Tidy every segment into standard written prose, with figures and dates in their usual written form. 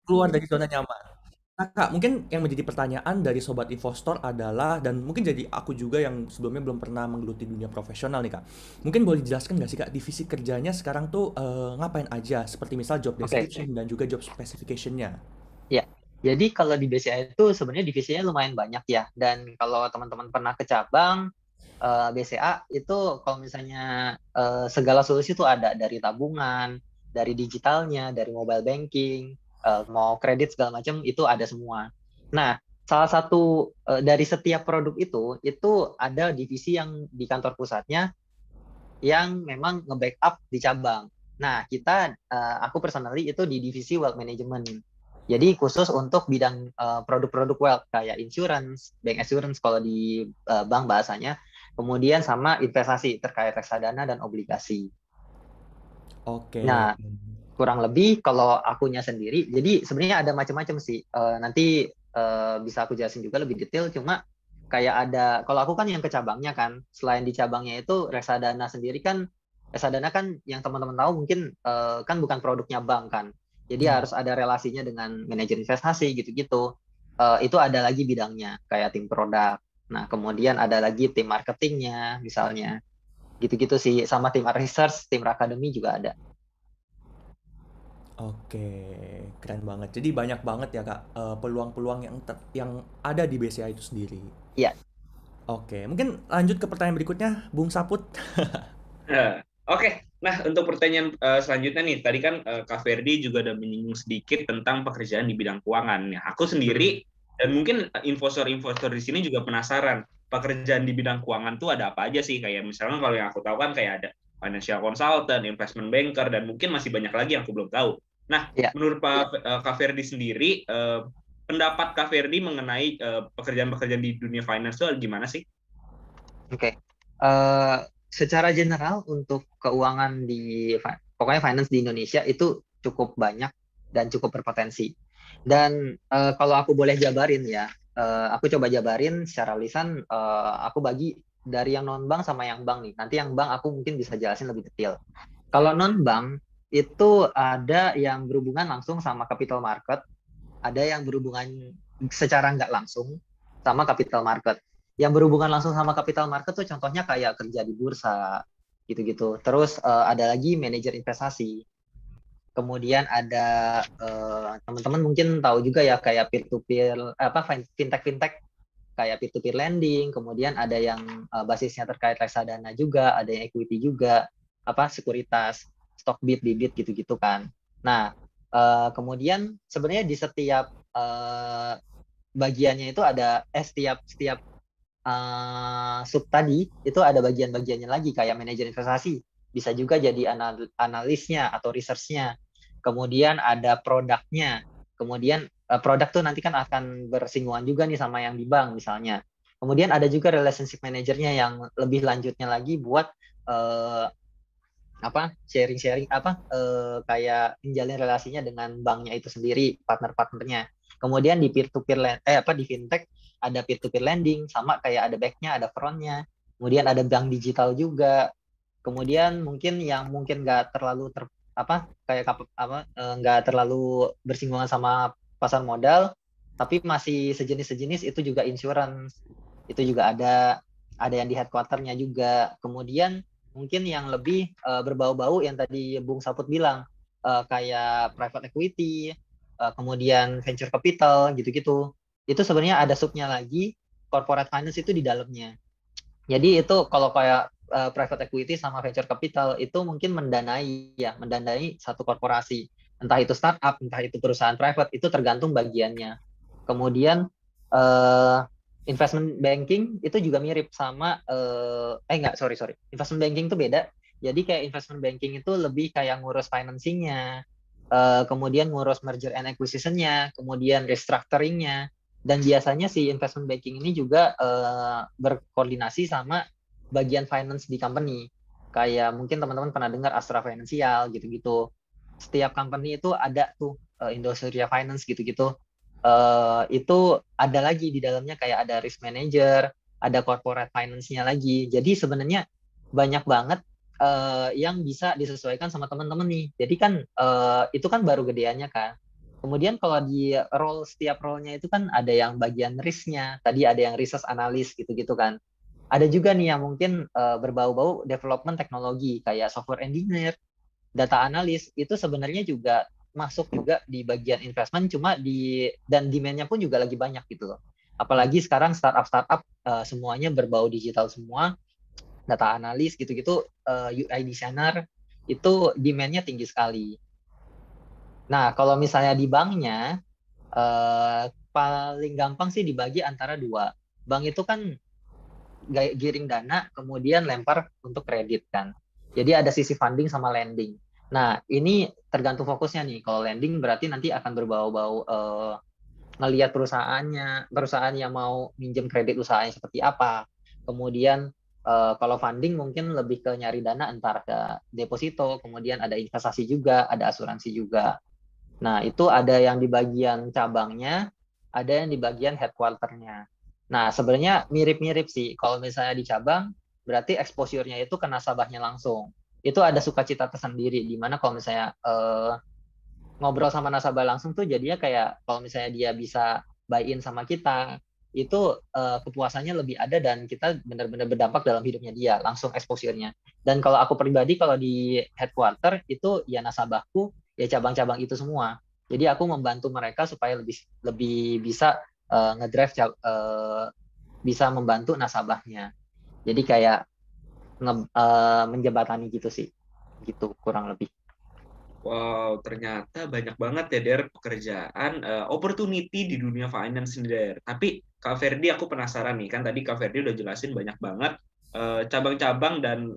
keluar dari zona nyaman. Nah, Kak, mungkin yang menjadi pertanyaan dari Sobat Investor adalah, dan mungkin jadi aku juga yang sebelumnya belum pernah menggeluti dunia profesional nih, Kak. Mungkin boleh dijelaskan nggak sih, Kak, divisi kerjanya sekarang tuh ngapain aja? Seperti misal job Oke, description dan juga job specification-nya. ya. Jadi kalau di BCA itu sebenarnya divisinya lumayan banyak ya. Dan kalau teman-teman pernah ke cabang, BCA itu kalau misalnya segala solusi itu ada dari tabungan, dari digitalnya, dari mobile banking, mau kredit segala macam itu ada semua. Nah, salah satu dari setiap produk itu ada divisi yang di kantor pusatnya yang memang nge-backup di cabang. Nah, aku personally itu di divisi wealth management. Jadi khusus untuk bidang produk-produk wealth kayak insurance, bank assurance kalau di bank bahasanya, kemudian sama investasi terkait reksadana dan obligasi. Oke. Nah, kurang lebih kalau akunya sendiri, jadi sebenarnya ada macam-macam sih. Nanti bisa aku jelasin juga lebih detail. Cuma kayak kalau aku kan yang ke cabangnya kan, selain di cabangnya itu reksadana kan yang teman-teman tahu mungkin kan bukan produknya bank kan. Jadi Hmm. harus ada relasinya dengan manajer investasi gitu-gitu. Itu ada lagi bidangnya kayak tim produk. Nah, kemudian ada lagi tim marketingnya misalnya. Gitu-gitu sih, sama tim research, tim akademi juga ada. Oke, keren banget. Jadi banyak banget ya, Kak, peluang-peluang yang ada di BCA itu sendiri. Iya. Oke, mungkin lanjut ke pertanyaan berikutnya, Bung Saput. Oke, nah untuk pertanyaan selanjutnya nih, tadi kan Kak Ferdi juga udah menyinggung sedikit tentang pekerjaan di bidang keuangan. Ya, aku Hmm. sendiri dan mungkin investor-investor di sini juga penasaran, pekerjaan di bidang keuangan tuh ada apa aja sih? Kayak misalnya kalau yang aku tahu kan kayak ada financial consultant, investment banker, dan mungkin masih banyak lagi yang aku belum tahu. Nah, Ya. menurut Kak Ferdi sendiri, pendapat Kak Ferdi mengenai pekerjaan-pekerjaan di dunia finance itu gimana sih? Oke. Eh, Secara general untuk keuangan pokoknya finance di Indonesia itu cukup banyak dan cukup berpotensi. Dan kalau aku boleh jabarin ya, aku coba jabarin secara lisan, aku bagi dari yang non bank sama yang bank nih. Nanti yang bank aku mungkin bisa jelasin lebih detail. Kalau non bank itu ada yang berhubungan langsung sama capital market, ada yang berhubungan secara nggak langsung sama capital market. Yang berhubungan langsung sama capital market tuh contohnya kayak kerja di bursa, gitu-gitu. Terus ada lagi manajer investasi. Kemudian ada teman-teman mungkin tahu juga ya kayak peer to peer apa fintech fintech kayak peer to peer lending. Kemudian ada yang basisnya terkait reksadana juga, ada yang equity juga, apa sekuritas, stock bid, bibit gitu-gitu kan. Nah, kemudian sebenarnya di setiap bagiannya itu ada setiap setiap sub tadi itu ada bagian-bagiannya lagi kayak manajer investasi bisa juga jadi analisnya atau researchnya. Kemudian ada produknya. Kemudian produk tuh nanti kan akan bersinggungan juga nih sama yang di bank misalnya. Kemudian ada juga relationship manajernya yang lebih lanjutnya lagi buat eh, apa sharing-sharing kayak menjalin relasinya dengan banknya itu sendiri, partner-partnernya. Kemudian di peer to peer di fintech ada peer to peer lending sama kayak ada backnya, ada frontnya. Kemudian ada bank digital juga. Kemudian mungkin nggak terlalu nggak terlalu bersinggungan sama pasar modal, tapi masih sejenis-sejenis itu juga insurance. Itu juga ada yang di headquarternya juga. Kemudian mungkin yang lebih berbau-bau yang tadi Bung Saput bilang kayak private equity, kemudian venture capital gitu-gitu. Itu sebenarnya ada subnya lagi, corporate finance itu di dalamnya. Jadi itu kalau kayak private equity sama venture capital itu mungkin mendanai satu korporasi. Entah itu startup, entah itu perusahaan private, itu tergantung bagiannya. Kemudian eh, investment banking itu juga mirip sama enggak, sorry sorry, investment banking itu beda. Jadi kayak investment banking itu lebih kayak ngurus financingnya, kemudian ngurus merger and acquisition-nya, kemudian restructuring-nya, dan biasanya si investment banking ini juga berkoordinasi sama bagian finance di company. Kayak mungkin teman-teman pernah dengar Astra Financial gitu-gitu. Setiap company itu ada tuh Indosuria Finance gitu-gitu. Itu ada lagi di dalamnya kayak ada risk manager, ada corporate finance-nya lagi. Jadi sebenarnya banyak banget yang bisa disesuaikan sama teman-teman nih. Jadi kan itu kan baru gedeannya kan. Kemudian kalau di setiap role-nya itu kan ada yang bagian risk-nya, tadi ada yang research analyst gitu-gitu kan. Ada juga nih yang mungkin berbau-bau development teknologi kayak software engineer, data analis itu sebenarnya juga masuk juga di bagian investment, cuma dan demand-nya pun juga lagi banyak gitu loh. Apalagi sekarang startup semuanya berbau digital semua, data analis gitu-gitu, UI designer itu demand-nya tinggi sekali. Nah, kalau misalnya di banknya paling gampang sih dibagi antara dua. Bank itu kan giring dana, kemudian lempar untuk kredit kan. Jadi ada sisi funding sama lending. Nah, ini tergantung fokusnya nih. Kalau lending berarti nanti akan berbau-bau ngelihat perusahaan yang mau minjem kredit usahanya seperti apa. Kemudian kalau funding mungkin lebih ke nyari dana entar ke deposito, kemudian ada investasi juga, ada asuransi juga. Nah, itu ada yang di bagian cabangnya, ada yang di bagian headquarter-nya. Nah, sebenarnya mirip-mirip sih. Kalau misalnya di cabang, berarti exposure-nya itu ke nasabahnya langsung. Itu ada sukacita tersendiri, di mana kalau misalnya ngobrol sama nasabah langsung tuh jadinya kayak kalau misalnya dia bisa buy-in sama kita, itu kepuasannya lebih ada dan kita benar-benar berdampak dalam hidupnya dia, langsung exposure-nya. Dan kalau aku pribadi, kalau di headquarter, itu ya nasabahku, ya cabang-cabang itu semua. Jadi aku membantu mereka supaya lebih bisa ngedrive bisa membantu nasabahnya. Jadi kayak menjembatani gitu sih, gitu kurang lebih. Wow, ternyata banyak banget ya Der pekerjaan opportunity di dunia finance nih Der. Tapi Kak Ferdi aku penasaran nih, kan tadi Kak Ferdi udah jelasin banyak banget cabang-cabang dan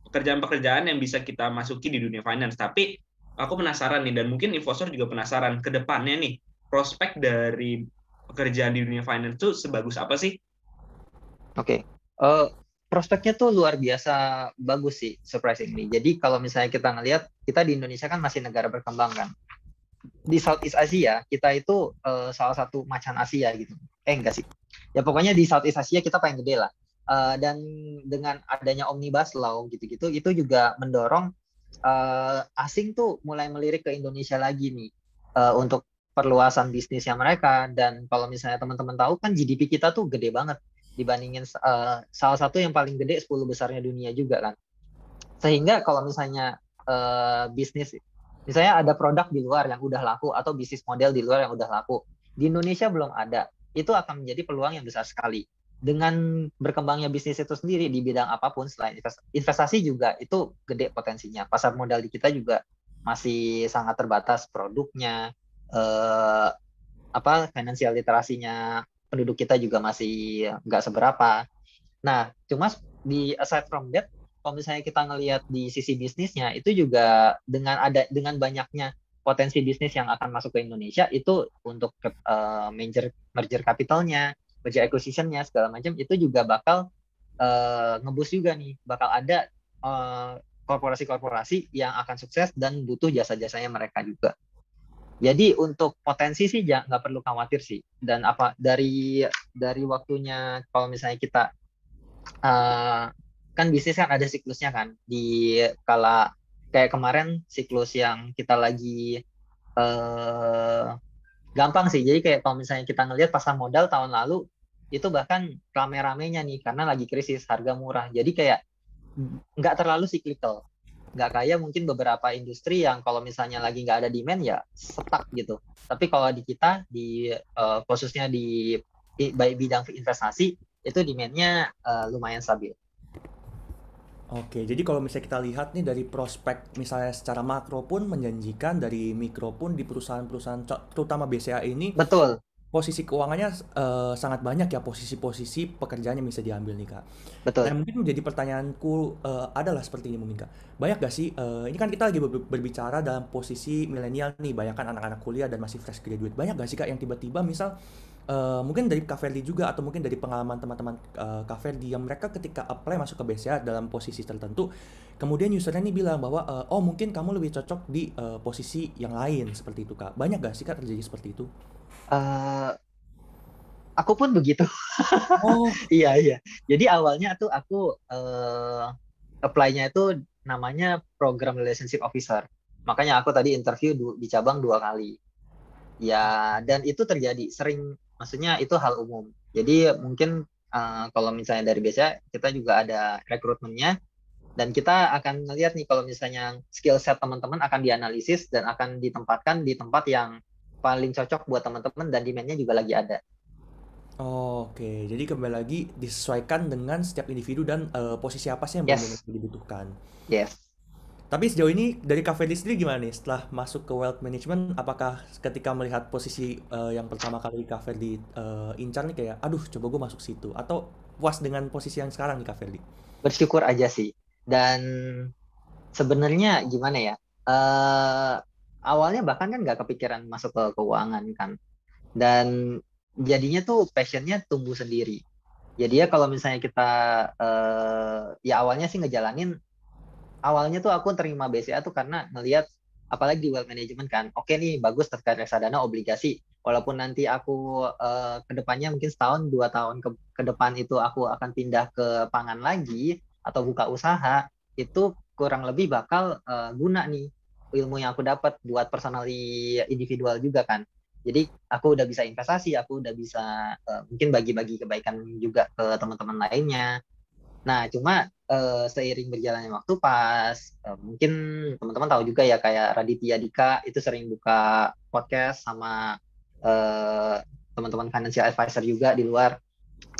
pekerjaan-pekerjaan yang bisa kita masuki di dunia finance. Tapi aku penasaran nih, dan mungkin investor juga penasaran ke depannya nih, prospek dari pekerjaan di dunia finance itu sebagus apa sih? Oke, prospeknya tuh luar biasa bagus sih, surprisingly. Jadi kalau misalnya kita ngelihat, kita di Indonesia kan masih negara berkembang kan. Di Southeast Asia, kita itu salah satu macan Asia gitu. Enggak sih. Ya pokoknya di Southeast Asia kita paling gede lah. Dan dengan adanya Omnibus Law gitu-gitu, itu juga mendorong asing tuh mulai melirik ke Indonesia lagi nih untuk perluasan bisnisnya mereka. Dan kalau misalnya teman-teman tahu kan GDP kita tuh gede banget dibandingin salah satu yang paling gede 10 besarnya dunia juga kan. Sehingga kalau misalnya bisnis, misalnya ada produk di luar yang udah laku atau bisnis model di luar yang udah laku, di Indonesia belum ada, itu akan menjadi peluang yang besar sekali. Dengan berkembangnya bisnis itu sendiri di bidang apapun selain investasi juga itu gede potensinya. Pasar modal di kita juga masih sangat terbatas produknya, financial literasinya penduduk kita juga masih nggak seberapa. Nah, cuma aside from that, kalau misalnya kita ngelihat di sisi bisnisnya, itu juga dengan banyaknya potensi bisnis yang akan masuk ke Indonesia, itu untuk merger capitalnya, merger acquisition-nya segala macam, itu juga bakal ngeboost juga nih, bakal ada korporasi-korporasi yang akan sukses dan butuh jasa-jasanya mereka juga. Jadi untuk potensi sih nggak perlu khawatir sih. Dan dari waktunya kalau misalnya kita kan bisnis kan ada siklusnya kan. Di kala kayak kemarin siklus yang kita lagi gampang sih. Jadi kayak kalau misalnya kita ngelihat pasar modal tahun lalu itu bahkan rame-ramenya nih karena lagi krisis harga murah. Jadi kayak nggak terlalu cyclical. Nggak kayak mungkin beberapa industri yang kalau misalnya lagi nggak ada demand ya stuck gitu. Tapi kalau di kita khususnya di bidang investasi itu demand-nya lumayan stabil. Oke, jadi kalau misalnya kita lihat nih dari prospek misalnya secara makro pun menjanjikan, dari mikro pun di perusahaan-perusahaan terutama BCA ini Betul, posisi keuangannya sangat banyak ya, posisi-posisi pekerjaan yang bisa diambil nih Kak. betul. Dan mungkin menjadi pertanyaanku adalah seperti ini mungkin Kak. Banyak gak sih, ini kan kita lagi berbicara dalam posisi milenial nih, banyak kan anak-anak kuliah dan masih fresh graduate. Banyak gak sih Kak yang tiba-tiba misal mungkin dari Kak Ferdi juga atau mungkin dari pengalaman teman-teman Kak Ferdi yang mereka ketika apply masuk ke BCA dalam posisi tertentu, kemudian usernya nih bilang bahwa oh mungkin kamu lebih cocok di posisi yang lain seperti itu Kak. Banyak gak sih Kak terjadi seperti itu? Uh, aku pun begitu. Oh, Iya, iya. Jadi awalnya tuh aku apply-nya itu namanya Program Relationship Officer. Makanya aku tadi interview di cabang 2 kali. Ya, dan itu terjadi sering, maksudnya itu hal umum. Jadi mungkin kalau misalnya dari BCA, kita juga ada rekrutmennya, dan kita akan ngelihat nih kalau misalnya skill set teman-teman akan dianalisis dan akan ditempatkan di tempat yang paling cocok buat teman-teman dan demand-nya juga lagi ada. Oke, jadi kembali lagi disesuaikan dengan setiap individu dan posisi apa sih yang benar-benar Yes, dibutuhkan. yes. Tapi sejauh ini dari Kak Fedi sendiri gimana nih setelah masuk ke wealth management? Apakah ketika melihat posisi yang pertama kali Kak Fedi incar nih kayak, aduh coba gue masuk situ? Atau puas dengan posisi yang sekarang nih Kak Fedi? Bersyukur aja sih. Dan sebenarnya gimana ya? eh Awalnya bahkan kan nggak kepikiran masuk ke keuangan kan. Dan jadinya tuh passionnya tumbuh sendiri. Jadi ya kalau misalnya kita ya awalnya sih ngejalanin, awalnya tuh aku terima BCA tuh karena ngelihat apalagi di wealth management kan, oke nih bagus terkait reksadana obligasi, walaupun nanti aku ke depannya mungkin setahun 2 tahun ke depan itu aku akan pindah ke pangan lagi atau buka usaha, itu kurang lebih bakal guna nih ilmu yang aku dapat buat personally individual juga kan. Jadi aku udah bisa investasi, aku udah bisa mungkin bagi-bagi kebaikan juga ke teman-teman lainnya. Nah, cuma seiring berjalannya waktu pas mungkin teman-teman tahu juga ya kayak Raditya Dika itu sering buka podcast sama eh, teman-teman financial advisor juga di luar.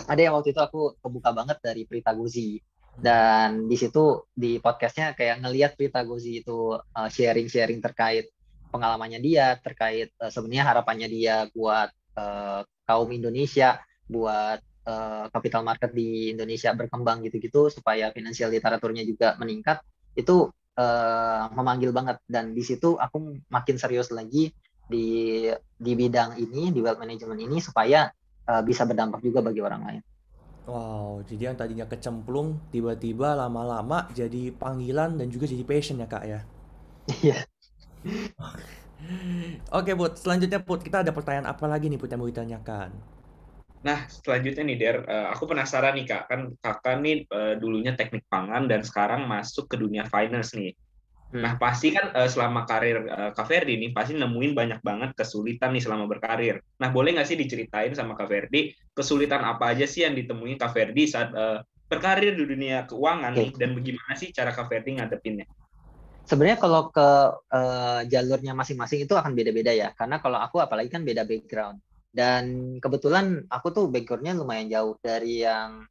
Ada yang waktu itu aku kebuka banget dari Prita Gozi. Dan di situ di podcastnya kayak ngelihat Prita Gozi itu sharing-sharing terkait pengalamannya dia, terkait sebenarnya harapannya dia buat kaum Indonesia, buat capital market di Indonesia berkembang gitu-gitu supaya finansial literaturnya juga meningkat, itu memanggil banget. Dan di situ aku makin serius lagi di bidang ini, di wealth management ini supaya bisa berdampak juga bagi orang lain. Wow, jadi yang tadinya kecemplung tiba-tiba lama-lama jadi panggilan dan juga jadi passion ya Kak ya. Iya. Oke Put, selanjutnya Put, kita ada pertanyaan apa lagi nih Put yang mau ditanyakan? Nah, selanjutnya nih, Der, aku penasaran nih, Kak. Kan Kakak nih dulunya teknik pangan dan sekarang masuk ke dunia finance nih. Nah, Hmm. pasti kan selama karir Kak Ferdi nih, pasti nemuin banyak banget kesulitan nih selama berkarir. Nah, boleh nggak sih diceritain sama Kak Ferdi, kesulitan apa aja sih yang ditemui Kak Ferdi saat berkarir di dunia keuangan nih, Oke. dan bagaimana sih cara Kak Ferdi ngadepinnya? Sebenarnya kalau ke jalurnya masing-masing itu akan beda-beda ya. Karena kalau aku apalagi kan beda background. Dan kebetulan aku tuh backgroundnya lumayan jauh dari yang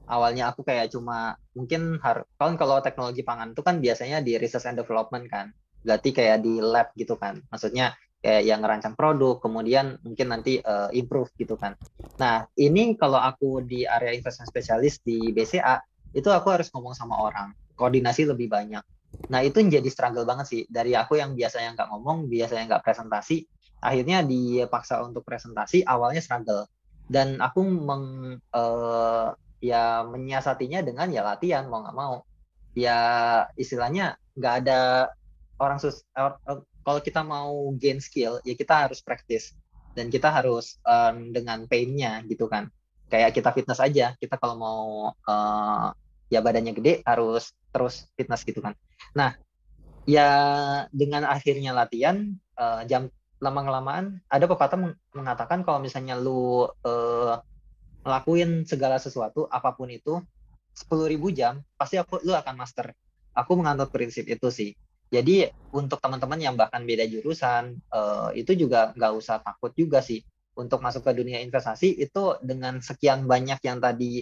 awalnya aku kayak cuma mungkin kan kalau teknologi pangan itu kan biasanya di research and development kan. Berarti kayak di lab gitu kan. Maksudnya kayak yang ngerancang produk, kemudian mungkin nanti improve gitu kan. Nah, ini kalau aku di area investment specialist di BCA, itu aku harus ngomong sama orang, koordinasi lebih banyak. Nah, itu yang jadi struggle banget sih. Dari aku yang biasanya nggak ngomong, biasanya nggak presentasi, akhirnya dipaksa untuk presentasi, awalnya struggle. Dan aku ya menyiasatinya dengan ya latihan, mau nggak mau. Ya istilahnya nggak ada kalau kita mau gain skill, ya kita harus practice. Dan kita harus dengan pain-nya gitu kan. Kayak kita fitness aja, kita kalau mau ya badannya gede, harus terus fitness gitu kan. Nah, ya dengan akhirnya latihan jam lama-kelamaan ada pepatah mengatakan kalau misalnya lu ngelakuin segala sesuatu apapun itu 10.000 jam pasti lu akan master. Aku menganut prinsip itu sih. Jadi untuk teman-teman yang bahkan beda jurusan itu juga nggak usah takut juga sih untuk masuk ke dunia investasi itu dengan sekian banyak yang tadi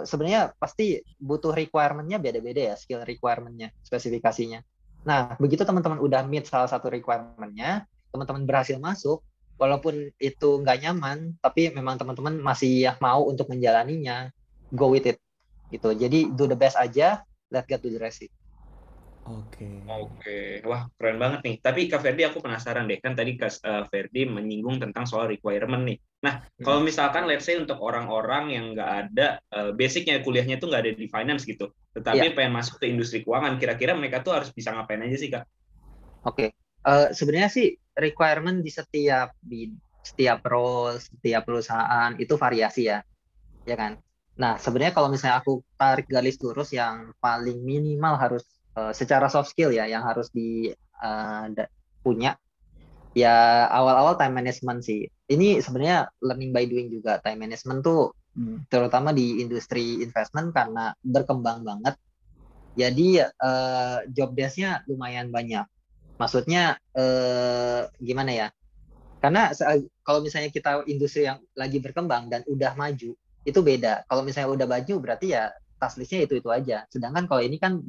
sebenarnya pasti butuh requirement-nya beda-beda ya, skill requirement-nya, spesifikasinya. Nah, begitu teman-teman udah meet salah satu requirement-nya, teman-teman berhasil masuk, walaupun itu nggak nyaman, tapi memang teman-teman masih mau untuk menjalaninya, go with it. Gitu. Jadi do the best aja, let get to the rest. Oke. Oke, wah keren banget nih. Tapi Kak Ferdi aku penasaran deh, kan tadi Kak Ferdi menyinggung tentang soal requirement nih. Nah, kalau misalkan let's say untuk orang-orang yang nggak ada basicnya kuliahnya tuh nggak ada di finance gitu, Iya, tetapi pengen masuk ke industri keuangan, kira-kira mereka tuh harus bisa ngapain aja sih Kak? oke. Sebenarnya sih requirement di setiap role, setiap perusahaan itu variasi ya kan? Nah, sebenarnya kalau misalnya aku tarik garis lurus yang paling minimal harus secara soft skill ya, yang harus punya Ya awal-awal time management sih. Ini sebenarnya learning by doing juga. Time management tuh terutama di industri investment karena berkembang banget. Jadi job desk-nya lumayan banyak. Maksudnya gimana ya? Karena kalau misalnya kita industri yang lagi berkembang dan udah maju, itu beda. Kalau misalnya udah maju berarti ya task list-nya itu aja. Sedangkan kalau ini kan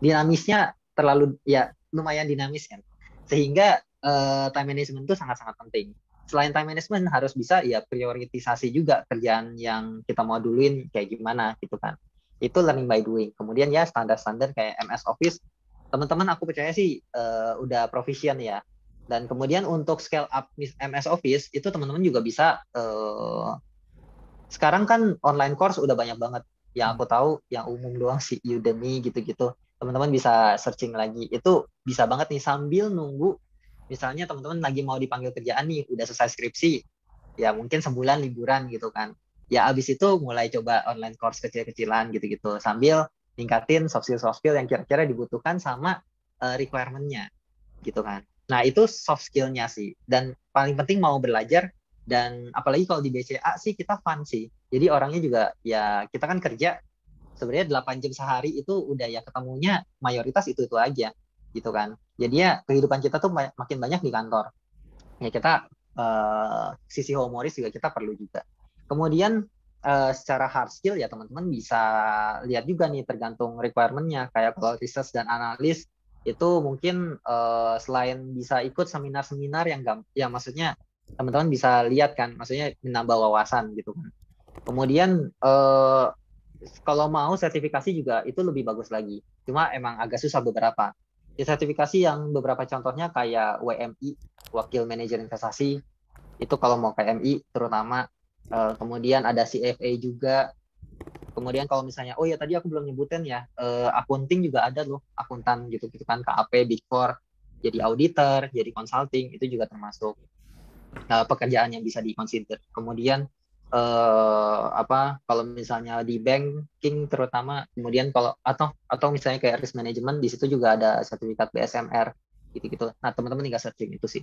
dinamisnya terlalu ya lumayan dinamis kan. Sehingga time management itu sangat-sangat penting. Selain time management harus bisa ya prioritisasi juga kerjaan yang kita mau duluin kayak gimana gitu kan. Itu learning by doing. Kemudian ya standar-standar kayak MS Office, teman-teman aku percaya sih udah proficient ya. Dan kemudian untuk scale up MS Office itu teman-teman juga bisa sekarang kan online course udah banyak banget. Yang aku tahu yang umum doang sih Udemy gitu-gitu. Teman-teman bisa searching lagi. Itu bisa banget nih sambil nunggu. Misalnya teman-teman lagi mau dipanggil kerjaan nih, udah selesai skripsi, ya mungkin sebulan liburan gitu kan. Ya abis itu mulai coba online course kecil-kecilan gitu-gitu. Sambil ningkatin soft skill yang kira-kira dibutuhkan sama requirement-nya gitu kan. Nah itu soft skill-nya sih. Dan paling penting mau belajar, dan apalagi kalau di BCA sih kita fun sih. Jadi orangnya juga ya kita kan kerja sebenarnya 8 jam sehari itu udah ya ketemunya mayoritas itu aja gitu kan. Jadi ya kehidupan kita tuh makin banyak di kantor. Ya kita sisi humoris juga kita perlu juga. Kemudian secara hard skill ya teman-teman bisa lihat juga nih tergantung requirement-nya. Kayak kalau research dan analis itu mungkin selain bisa ikut seminar-seminar yang maksudnya teman-teman bisa lihat kan, maksudnya menambah wawasan gitu kan. Kemudian kalau mau sertifikasi juga itu lebih bagus lagi. Cuma emang agak susah beberapa. Ya, sertifikasi yang beberapa contohnya kayak WMI, Wakil Manajer Investasi, itu kalau mau KMI terutama. Kemudian ada CFA juga. Kemudian kalau misalnya, oh ya tadi aku belum nyebutin ya, accounting juga ada loh, akuntan gitu-gitu kan, KAP, Big Four, jadi auditor, jadi consulting, itu juga termasuk pekerjaan yang bisa di-consider. Kemudian kalau misalnya di banking terutama, kemudian kalau atau misalnya kayak risk management, di situ juga ada sertifikat BSMR gitu-gitu. Nah, teman-teman tinggal searching itu sih.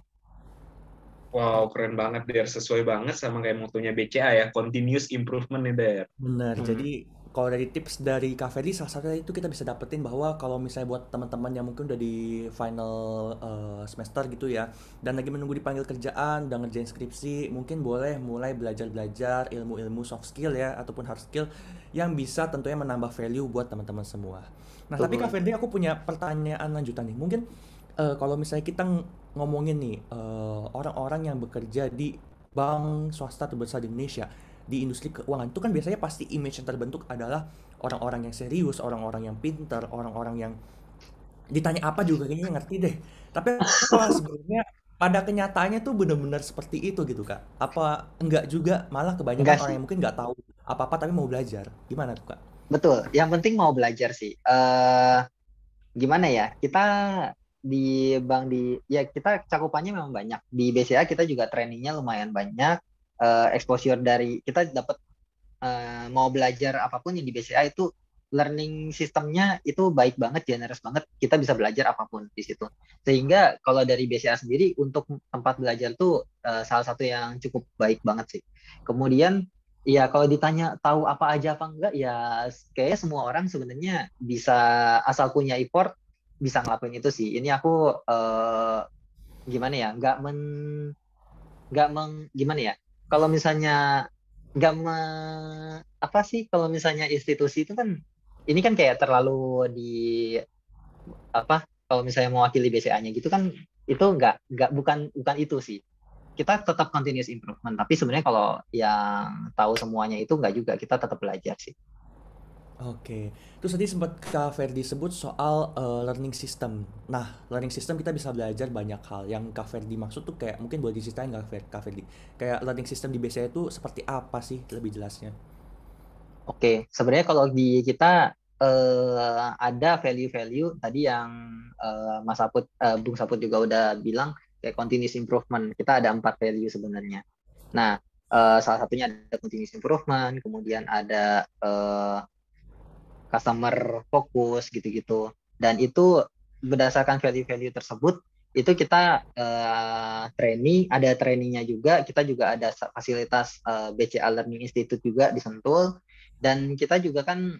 Wow, keren banget, Der. Sesuai banget sama kayak motonya BCA ya, continuous improvement nih, Der. Benar. Jadi kalau dari tips dari Kak Ferdi, salah satunya itu kita bisa dapetin bahwa kalau misalnya buat teman-teman yang mungkin udah di final semester gitu ya, dan lagi menunggu dipanggil kerjaan, udah ngerjain skripsi, mungkin boleh mulai belajar-belajar ilmu-ilmu soft skill ya, ataupun hard skill yang bisa tentunya menambah value buat teman-teman semua. Nah, tapi Kak Betul. Ferdi, aku punya pertanyaan lanjutan nih. Mungkin kalau misalnya kita ngomongin nih orang-orang yang bekerja di bank swasta terbesar di Indonesia, di industri keuangan itu kan biasanya pasti image yang terbentuk adalah orang-orang yang serius, orang-orang yang pintar, orang-orang yang ditanya apa juga kayaknya ngerti deh. Tapi apa sebenarnya pada kenyataannya tuh benar-benar seperti itu gitu Kak? Apa enggak juga, malah kebanyakan Enggak orang sih. yang mungkin nggak tahu apa-apa tapi mau belajar. Gimana tuh Kak? Betul. Yang penting mau belajar sih. Gimana ya? Kita di bank ya kita cakupannya memang banyak. Di BCA kita juga trainingnya lumayan banyak. Exposure dari kita dapat mau belajar apapun yang di BCA itu learning sistemnya itu baik banget, generous banget. Kita bisa belajar apapun di situ. Sehingga kalau dari BCA sendiri untuk tempat belajar tuh salah satu yang cukup baik banget sih. Kemudian ya kalau ditanya tahu apa aja apa enggak ya kayaknya semua orang sebenarnya bisa asal punya effort bisa ngelakuin itu sih. Ini aku gimana ya? Gimana ya? Kalau misalnya nggak apa sih kalau misalnya institusi itu kan ini kan kayak terlalu di apa kalau misalnya mewakili BCA-nya gitu kan itu nggak bukan itu sih. Kita tetap continuous improvement, tapi sebenarnya kalau yang tahu semuanya itu nggak juga, kita tetap belajar sih. Oke, terus tadi sempat Kak Ferdi sebut soal learning system. Nah, learning system kita bisa belajar banyak hal. Yang Kak Ferdi maksud tuh kayak mungkin boleh diceritain nggak Kak Ferdi? Kayak learning system di BCA itu seperti apa sih lebih jelasnya? Oke, sebenarnya kalau di kita ada value-value tadi yang Bung Saput juga udah bilang kayak continuous improvement. Kita ada 4 value sebenarnya. Nah, salah satunya ada continuous improvement, kemudian ada customer focus gitu-gitu. Dan itu berdasarkan value-value tersebut itu kita ada trainingnya juga. Kita juga ada fasilitas BCA Learning Institute juga di Sentul. Dan kita juga kan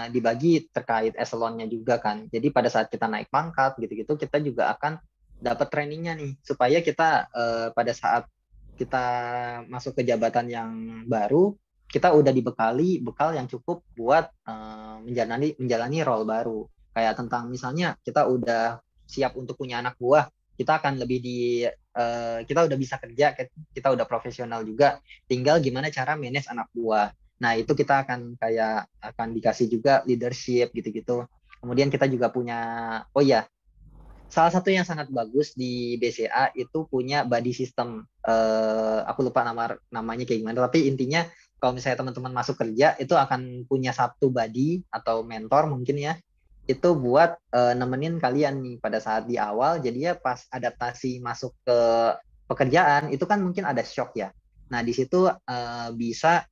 dibagi terkait eselonnya juga kan. Jadi pada saat kita naik pangkat gitu-gitu, kita juga akan dapat trainingnya nih, supaya kita pada saat kita masuk ke jabatan yang baru, kita udah dibekali bekal yang cukup buat menjalani role baru. Kayak tentang misalnya kita udah siap untuk punya anak buah, kita akan lebih kita udah bisa kerja, kita udah profesional juga, tinggal gimana cara manage anak buah. Nah, itu kita akan dikasih juga leadership gitu-gitu. Kemudian kita juga punya, oh ya, salah satu yang sangat bagus di BCA itu punya buddy system. Aku lupa namanya kayak gimana, tapi intinya kalau misalnya teman-teman masuk kerja itu akan punya satu buddy atau mentor mungkin ya, itu buat nemenin kalian nih pada saat di awal. Jadi ya pas adaptasi masuk ke pekerjaan itu kan mungkin ada shock ya. Nah, di situ bisa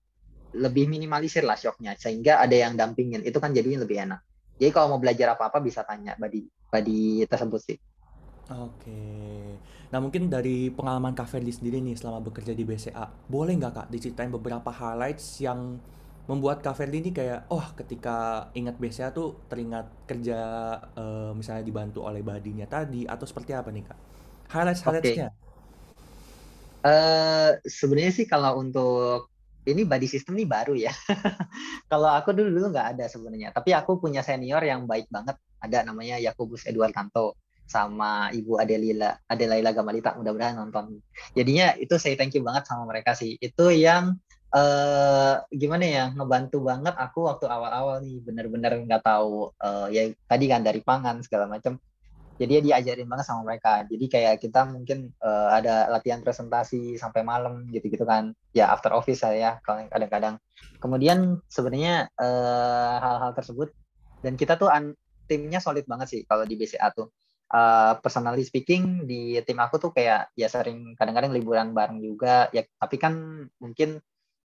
lebih minimalisir lah shocknya, sehingga ada yang dampingin, itu kan jadinya lebih enak. Jadi kalau mau belajar apa-apa bisa tanya buddy tersebut sih. Oke. Nah, mungkin dari pengalaman Kak Ferdi sendiri nih selama bekerja di BCA, boleh nggak Kak diceritain beberapa highlights yang membuat Kak Ferdi ini kayak, oh ketika ingat BCA tuh teringat kerja misalnya dibantu oleh badinya tadi atau seperti apa nih Kak? Oke. Highlights-highlightsnya. Sebenarnya sih kalau untuk ini buddy system nih baru ya. Kalau aku dulu nggak ada sebenarnya, tapi aku punya senior yang baik banget. Ada namanya Yakobus Edward Tanto sama Ibu Adelaila Gamalita, mudah-mudahan nonton. Jadinya itu saya thank you banget sama mereka sih. Itu yang gimana ya, ngebantu banget aku waktu awal-awal nih, bener-bener nggak tahu ya tadi kan dari pangan segala macam. Jadi ya diajarin banget sama mereka. Jadi kayak kita mungkin ada latihan presentasi sampai malam gitu-gitu kan. Ya after office saya kalau kadang-kadang. Kemudian sebenarnya hal-hal tersebut, dan kita tuh timnya solid banget sih kalau di BCA tuh. Personally speaking, di tim aku tuh kayak ya sering kadang-kadang liburan bareng juga ya, tapi kan mungkin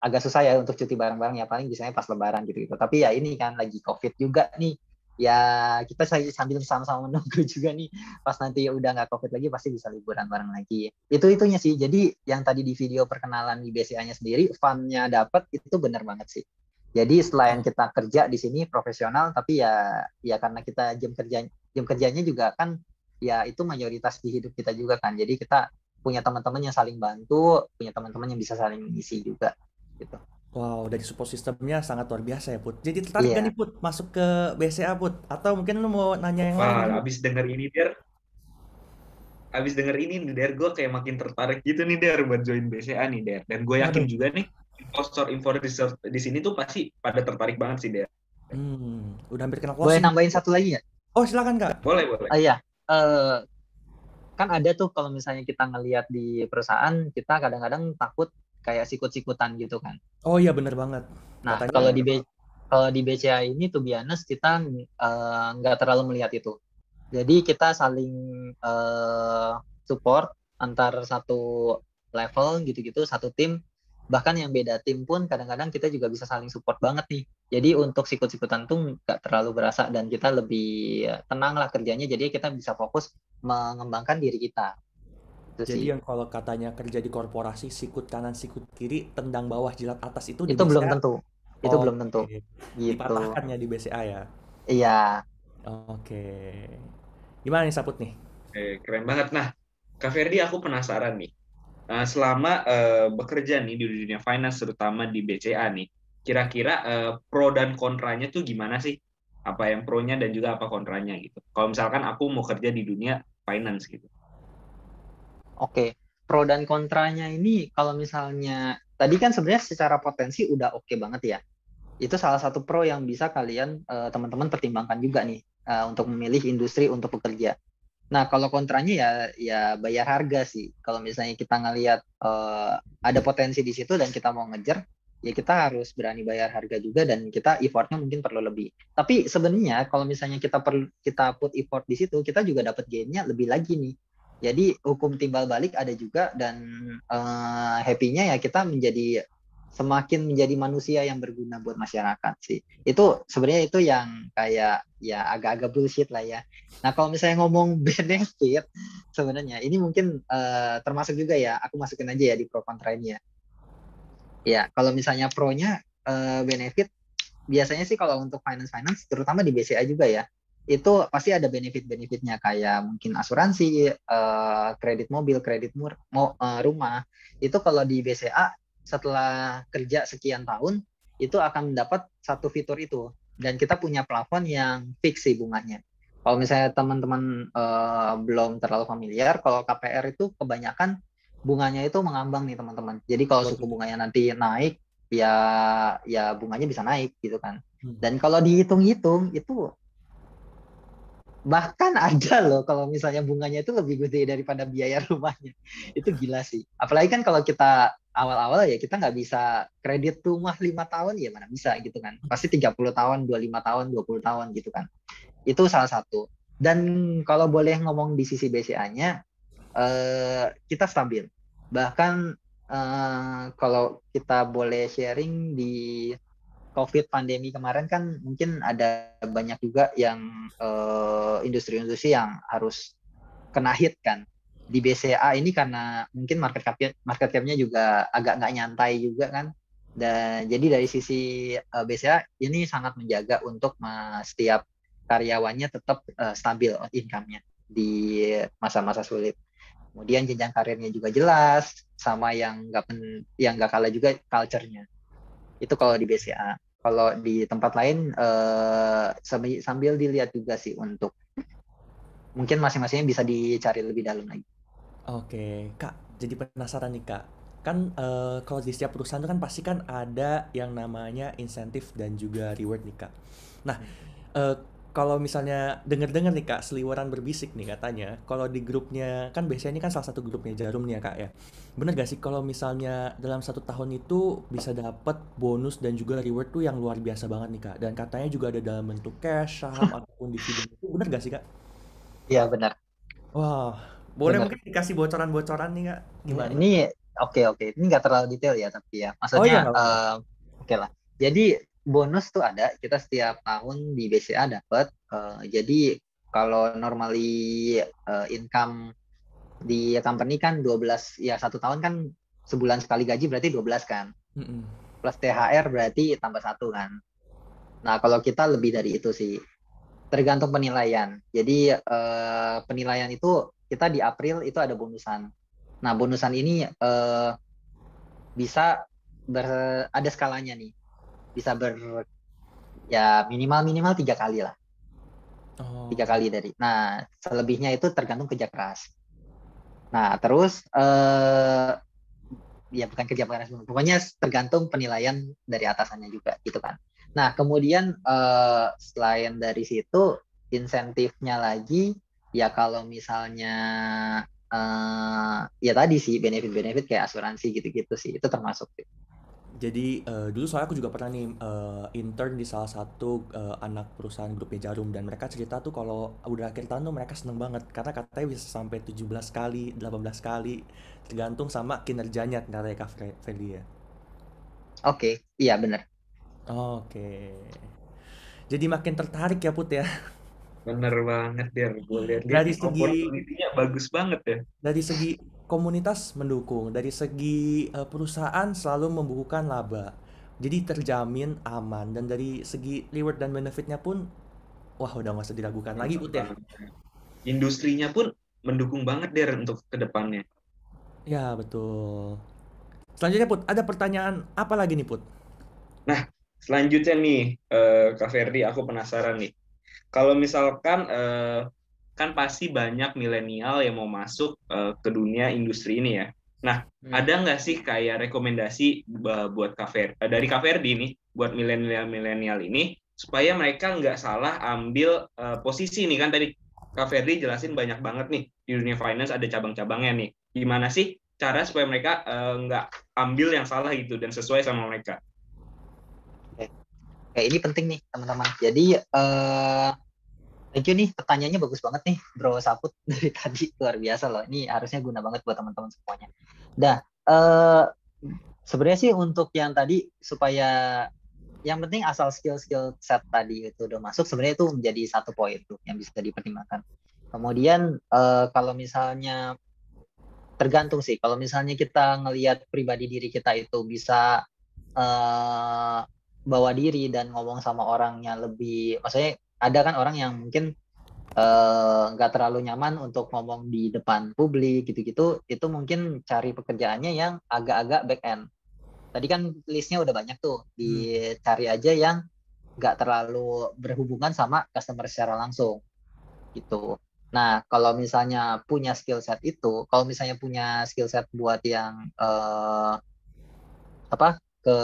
agak susah ya untuk cuti bareng-bareng, ya paling biasanya pas lebaran gitu-gitu. Tapi ya ini kan lagi COVID juga nih. Ya kita sambil sama-sama menunggu juga nih, pas nanti udah nggak COVID lagi pasti bisa liburan bareng lagi. Itunya sih. Jadi yang tadi di video perkenalan di BCA-nya sendiri, fun-nya dapat itu benar banget sih. Jadi selain Oh, kita kerja di sini profesional, tapi ya karena kita jam kerjanya juga kan ya itu mayoritas di hidup kita juga kan. Jadi kita punya teman-teman yang saling bantu, punya teman-teman yang bisa saling mengisi juga gitu. wow, dari support sistemnya sangat luar biasa ya Put. Jadi tertarik gak nih Iya. Put masuk ke BCA Put? Atau mungkin lu mau nanya yang lain nih Wah, Put? abis denger ini nih Der, gue kayak makin tertarik gitu nih Der buat join BCA nih Der. Dan gue yakin Waduh. juga nih investor di sini tuh pasti pada tertarik banget sih Der. Udah hampir kena Boleh closing. nambahin satu lagi nggak? Oh, silakan Kak. Boleh, boleh. Iya. Eh, kan ada tuh kalau misalnya kita ngelihat di perusahaan, kita kadang-kadang takut kayak sikut-sikutan gitu kan. Oh iya bener banget. Nah, Katanya kalau di BCA ini tuh biasa kita nggak terlalu melihat itu. Jadi kita saling support antar satu level gitu-gitu, satu tim. Bahkan yang beda tim pun kadang-kadang kita juga bisa saling support banget nih. Jadi untuk sikut-sikutan tuh nggak terlalu berasa, dan kita lebih tenang lah kerjanya. Jadi kita bisa fokus mengembangkan diri kita. Itu jadi sih. yang kalau katanya kerja di korporasi sikut kanan sikut kiri tendang bawah jilat atas itu di Itu belum BCA. tentu. Itu belum tentu. Oke. Gitu. Dipatahkan ya di BCA ya. Iya. Oke. Gimana nih Saput nih? Keren banget. Nah, Kak Ferdi, aku penasaran nih. Selama bekerja nih di dunia finance, terutama di BCA nih, kira-kira pro dan kontranya tuh gimana sih? Apa yang pro-nya dan juga apa kontranya gitu. Kalau misalkan aku mau kerja di dunia finance gitu. Oke, pro dan kontranya ini kalau misalnya tadi kan sebenarnya secara potensi udah oke banget ya. Itu salah satu pro yang bisa kalian teman-teman pertimbangkan juga nih untuk memilih industri untuk bekerja. Nah, kalau kontranya ya bayar harga sih. Kalau misalnya kita ngelihat ada potensi di situ dan kita mau ngejar, ya kita harus berani bayar harga juga, dan kita effortnya mungkin perlu lebih. Tapi sebenarnya kalau misalnya kita put effort di situ, kita juga dapat gain-nya lebih lagi nih. Jadi hukum timbal balik ada juga, dan happy-nya ya kita menjadi semakin menjadi manusia yang berguna buat masyarakat sih. Itu sebenarnya itu yang kayak ya agak-agak bullshit lah ya. Nah, kalau misalnya ngomong benefit, sebenarnya ini mungkin termasuk juga ya, aku masukin aja ya di pro kontra ini ya. Ya, kalau misalnya pro-nya benefit, biasanya sih kalau untuk finance, terutama di BCA juga ya, itu pasti ada benefit-benefitnya kayak mungkin asuransi, kredit mobil, rumah. Itu kalau di BCA setelah kerja sekian tahun, itu akan mendapat satu fitur itu. Dan kita punya plafon yang fix sih bunganya. Kalau misalnya teman-teman belum terlalu familiar, kalau KPR itu kebanyakan bunganya itu mengambang nih teman-teman. Jadi kalau suku bunganya nanti naik, ya ya bunganya bisa naik gitu kan. Dan kalau dihitung-hitung itu bahkan ada loh kalau misalnya bunganya itu lebih gede daripada biaya rumahnya. Itu gila sih. Apalagi kan kalau kita awal-awal ya kita nggak bisa kredit rumah 5 tahun ya mana bisa gitu kan. Pasti 30 tahun, 25 tahun, 20 tahun gitu kan. Itu salah satu. Dan kalau boleh ngomong di sisi BCA-nya, kita stabil. Bahkan kalau kita boleh sharing di COVID pandemi kemarin kan mungkin ada banyak juga yang industri-industri yang harus kena hit kan. Di BCA ini karena mungkin market cap-nya juga agak nggak nyantai juga kan. Dan jadi dari sisi BCA ini sangat menjaga untuk setiap karyawannya tetap stabil income-nya di masa-masa sulit. Kemudian jenjang karirnya juga jelas, sama yang nggak kalah juga culture-nya. Itu kalau di BCA. Kalau di tempat lain sambil dilihat juga sih untuk mungkin masing-masingnya bisa dicari lebih dalam lagi. Oke, Kak, jadi penasaran nih Kak. Kan kalau di setiap perusahaan itu kan pasti kan ada yang namanya insentif dan juga reward nih Kak. Nah, eh, kalau misalnya denger-dengar nih Kak, seliweran berbisik nih katanya, kalau di grupnya, kan biasanya ini kan salah satu grupnya Jarum nih ya Kak ya. Bener gak sih kalau misalnya dalam 1 tahun itu bisa dapat bonus dan juga reward tuh yang luar biasa banget nih Kak. Dan katanya juga ada dalam bentuk cash, saham, ataupun dividen itu bener gak sih Kak? Iya benar, Wah, boleh benar. mungkin dikasih bocoran-bocoran nih Kak, gimana? Ini oke. Ini nggak terlalu detail ya tapi ya. Oh iya Maksudnya nggak apa-apa. oke lah. Jadi bonus tuh ada. Kita setiap tahun di BCA dapat. Jadi kalau normally income di company kan 12 ya 1 tahun kan sebulan sekali gaji berarti 12 kan. Mm-mm. Plus THR berarti tambah 1 kan. Nah, kalau kita lebih dari itu sih. Tergantung penilaian. Jadi penilaian itu kita di April itu ada bonusan. Nah, bonusan ini bisa ada skalanya nih. Bisa ya minimal 3 kali lah. 3 kali Oh, dari. Nah, selebihnya itu tergantung kerja keras. Nah, terus ya bukan kerja keras, pokoknya tergantung penilaian dari atasannya juga gitu kan. Nah, kemudian selain dari situ insentifnya lagi ya kalau misalnya ya tadi sih benefit-benefit kayak asuransi gitu-gitu sih itu termasuk. jadi dulu soalnya aku juga pernah nih intern di salah satu anak perusahaan grupnya Jarum dan mereka cerita tuh kalau udah akhir tahun tuh mereka seneng banget karena katanya bisa sampai 17 kali, 18 kali tergantung sama kinerjanya katanya Kak Freddy ya. Oke, iya benar. Oke. Jadi makin tertarik ya Put ya. Bener banget dia. Gue lihat-lihat Dari nih segi opportunity-nya bagus banget ya. dari segi komunitas mendukung, dari segi perusahaan selalu membukukan laba. Jadi terjamin aman dan dari segi reward dan benefitnya pun wah udah nggak usah diragukan lagi Mantap Put ya. banget. Industrinya pun mendukung banget dia untuk ke depannya. Ya betul. Selanjutnya Put, ada pertanyaan apa lagi nih Put? Nah, selanjutnya nih, Kak Ferdi, aku penasaran nih. Kalau misalkan kan pasti banyak milenial yang mau masuk ke dunia industri ini ya. Nah, Hmm. ada nggak sih kayak rekomendasi buat dari Kak Ferdi nih buat milenial-milenial ini supaya mereka nggak salah ambil posisi nih kan tadi Kak Ferdi jelasin banyak banget nih di dunia finance ada cabang-cabangnya nih. Gimana sih cara supaya mereka nggak ambil yang salah gitu dan sesuai sama mereka? Oke. Oke, ini penting nih teman-teman. Jadi thank you nih, pertanyaannya bagus banget nih, Bro Saput dari tadi luar biasa loh. Ini harusnya guna banget buat teman-teman semuanya. Dah, Sebenarnya sih untuk yang tadi supaya yang penting asal skill-skill set tadi itu udah masuk, sebenarnya itu menjadi satu poin tuh yang bisa dipertimbangkan. Kemudian kalau misalnya tergantung sih, kalau misalnya kita ngelihat pribadi diri kita itu bisa eh, bawa diri dan ngomong sama orangnya lebih, maksudnya ada kan orang yang mungkin nggak terlalu nyaman untuk ngomong di depan publik gitu-gitu, itu mungkin cari pekerjaannya yang agak-agak back end. Tadi kan listnya udah banyak tuh, dicari aja yang nggak terlalu berhubungan sama customer secara langsung gitu. Nah, kalau misalnya punya skill set itu, kalau misalnya punya skill set buat yang apa ke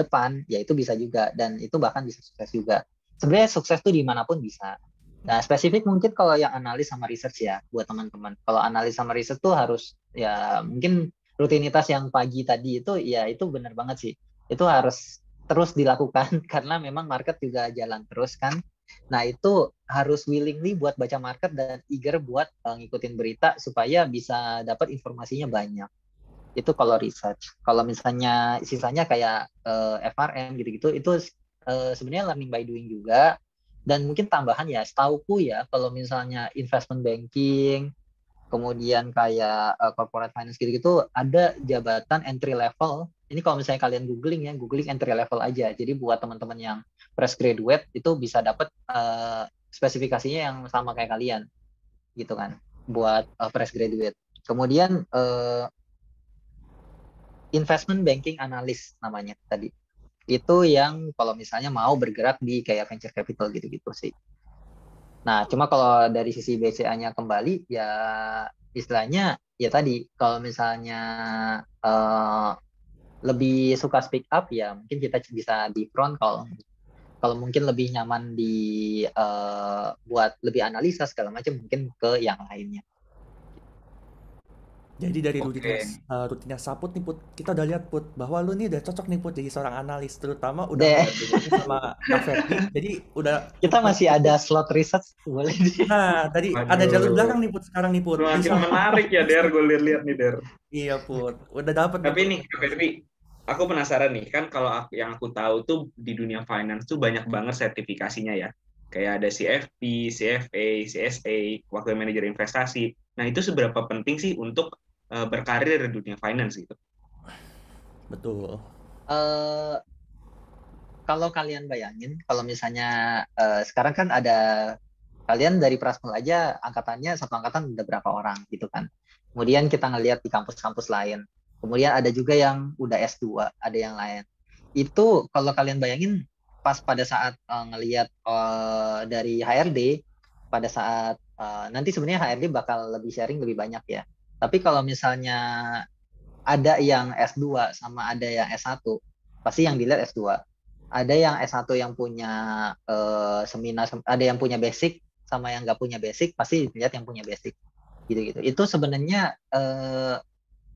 depan, ya itu bisa juga dan itu bahkan bisa sukses juga. Sebenarnya sukses tuh dimanapun bisa. Nah, spesifik mungkin kalau yang analis sama research ya buat teman-teman. Kalau analis sama research tuh harus ya mungkin rutinitas yang pagi tadi itu ya itu benar banget sih. Itu harus terus dilakukan karena memang market juga jalan terus kan. Nah, itu harus willingly buat baca market dan eager buat ngikutin berita supaya bisa dapat informasinya banyak. Itu kalau research. Kalau misalnya sisanya kayak FRM gitu-gitu, itu sebenarnya learning by doing juga. Dan mungkin tambahan ya, setauku ya, kalau misalnya investment banking, kemudian kayak corporate finance gitu-gitu, ada jabatan entry level. Ini kalau misalnya kalian googling ya, googling entry level aja. Jadi buat teman-teman yang fresh graduate itu bisa dapat spesifikasinya yang sama kayak kalian, gitu kan, buat fresh graduate. Kemudian investment banking analyst namanya tadi. Itu yang kalau misalnya mau bergerak di kayak venture capital gitu-gitu sih. Nah, cuma kalau dari sisi BCA-nya kembali, ya istilahnya ya tadi, kalau misalnya uh, lebih suka speak up, ya mungkin kita bisa di front. Kalau mungkin lebih nyaman di buat lebih analisa segala macam, mungkin ke yang lainnya. Jadi dari Oke. rutinitas Saput nih Put, kita udah lihat Put bahwa lu nih udah cocok nih Put jadi seorang analis, terutama udah Deh, ngeladenin sama Kak Ferdi, jadi udah kita cukup masih cukup. ada slot research, boleh di. Nah, tadi ada jalur Waduh, belakang nih Put sekarang nih Put, semakin bisa menarik ya Der, gue lihat-lihat nih Der. iya Put, udah dapet nih Tapi Put. nih, Kak Febri, aku penasaran nih, kan kalau yang aku tahu tuh di dunia finance tuh banyak banget sertifikasinya ya. Kayak ada CFP, CFA, CSA, wakil manajer investasi. Nah, itu seberapa penting sih untuk berkarir di dunia finance gitu? Betul. Eh, Kalau kalian bayangin, kalau misalnya sekarang kan ada kalian dari Prasmul aja angkatannya satu angkatan udah berapa orang gitu kan. Kemudian kita ngelihat di kampus-kampus lain. Kemudian ada juga yang udah S2, ada yang lain. Itu kalau kalian bayangin pas pada saat ngelihat dari HRD, pada saat nanti sebenarnya HRD bakal lebih sharing lebih banyak ya. Tapi kalau misalnya ada yang S2 sama ada yang S1, pasti yang dilihat S2. Ada yang S1 yang punya seminar, ada yang punya basic sama yang nggak punya basic, pasti dilihat yang punya basic. Gitu-gitu. Itu sebenarnya